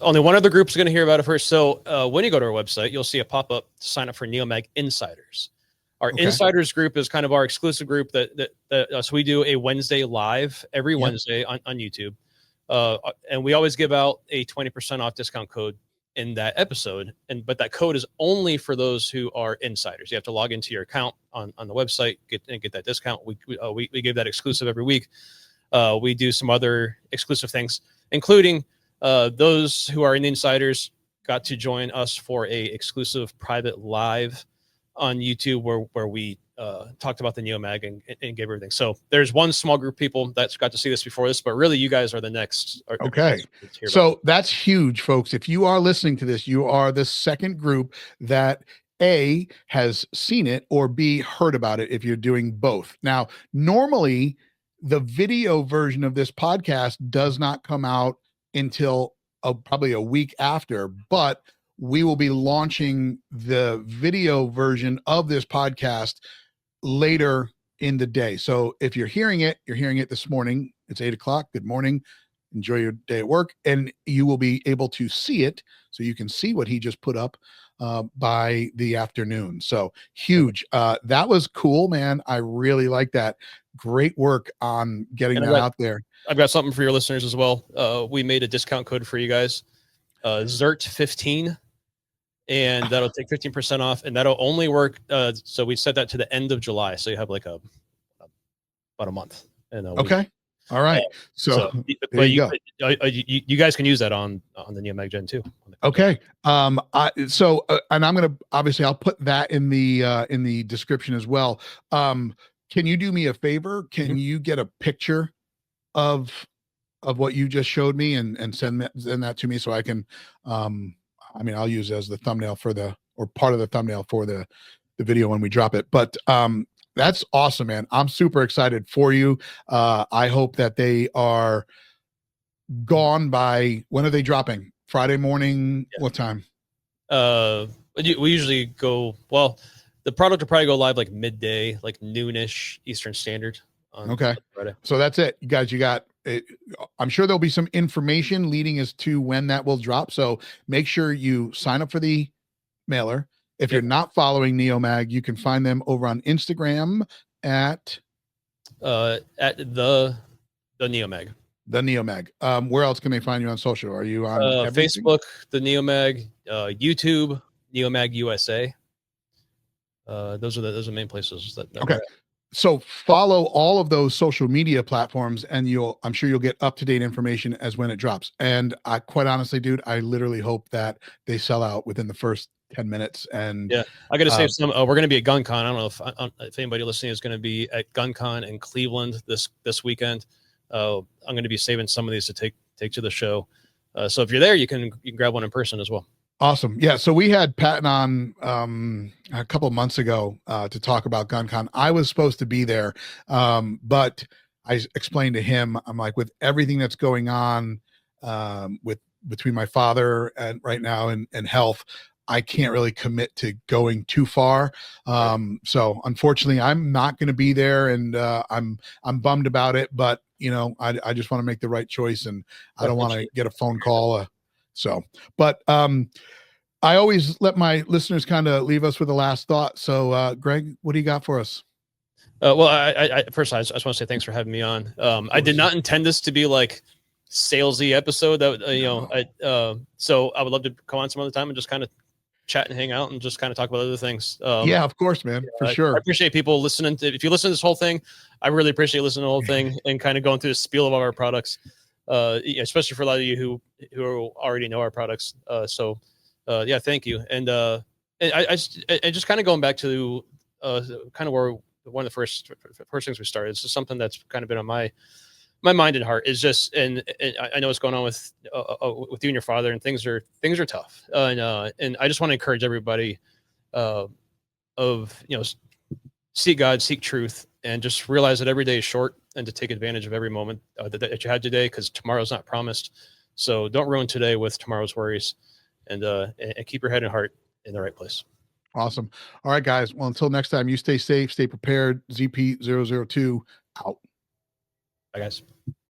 only one other group is going to hear about it first. So when you go to our website, you'll see a pop-up to sign up for NeoMag Insiders. Our Insiders group is kind of our exclusive group so we do a Wednesday live every Wednesday on YouTube. And we always give out a 20% off discount code in that episode. But that code is only for those who are insiders. You have to log into your account on the website, get that discount. We give that exclusive every week. We do some other exclusive things, including those who are in insiders got to join us for a exclusive private live on YouTube where we talked about the NeoMag and gave everything. So there's one small group of people that's got to see this before this, but really you guys are the next. So that's huge, folks. If you are listening to this, you are the second group that A, has seen it, or B, heard about it, if you're doing both. Now, normally the video version of this podcast does not come out until probably a week after, but we will be launching the video version of this podcast later in the day. So if you're hearing it this morning. It's 8:00. Good morning. Enjoy your day at work. And you will be able to see it. So you can see what he just put up by the afternoon. So huge. That was cool, man. I really like that. Great work on getting that out there. I've got something for your listeners as well. We made a discount code for you guys, ZERT15. And that'll take 15% off, and that'll only work. So we set that to the end of July. So you have like about a month. And okay. All right. But you guys can use that on the NeoMag Gen 2. Okay. And I'm going to, obviously I'll put that in the description as well. Can you do me a favor? Can you get a picture of what you just showed me and send that to me so I can, I'll use it as the thumbnail or part of the thumbnail for the video when we drop it. But that's awesome, man. I'm super excited for you. I hope that they are gone by, when are they dropping? Friday morning? Yeah. What time? We usually go, the product will probably go live like midday, like noonish Eastern Standard. Okay. Friday. So that's it. You guys, you got it. I'm sure there'll be some information leading us to when that will drop. So make sure you sign up for the mailer. If you're not following NeoMag, you can find them over on Instagram at the NeoMag. The NeoMag. Where else can they find you on social? Are you on Facebook, the NeoMag, YouTube, NeoMag USA? Those are the main places that okay. So follow all of those social media platforms, and I'm sure you'll get up-to-date information as when it drops. And I quite honestly, dude, I literally hope that they sell out within the first 10 minutes. And yeah, I got to say we're going to be at GunCon. I don't know if anybody listening is going to be at GunCon in Cleveland this weekend. I'm going to be saving some of these to take to the show. So if you're there, you can grab one in person as well. Awesome. Yeah. So we had Patton on a couple of months ago to talk about GunCon. I was supposed to be there, but I explained to him, I'm like, with everything that's going on between my father and right now and health, I can't really commit to going too far. So unfortunately, I'm not going to be there, and I'm bummed about it. But I just want to make the right choice, and I don't want to get a phone call. I always let my listeners kind of leave us with a last thought. So, Greg, what do you got for us? I just want to say thanks for having me on. I did not intend this to be like salesy episode that so I would love to come on some other time and just kind of chat and hang out and just kind of talk about other things. Yeah, of course, man, for sure. I appreciate people listening to, if you listen to this whole thing, I really appreciate listening to the whole thing and kind of going through the spiel of all our products, especially for a lot of you who already know our products. Yeah, thank you. And I just kind of going back to kind of where one of the first things we started. It's just something that's kind of been on my mind and heart, is just, and I know what's going on with you and your father, and things are tough. And I just want to encourage everybody seek God, seek truth, and just realize that every day is short, and to take advantage of every moment that you had today, because tomorrow's not promised. So don't ruin today with tomorrow's worries, and keep your head and heart in the right place. Awesome. All right, guys. Well, until next time, you stay safe, stay prepared. ZP002 out. Bye, guys.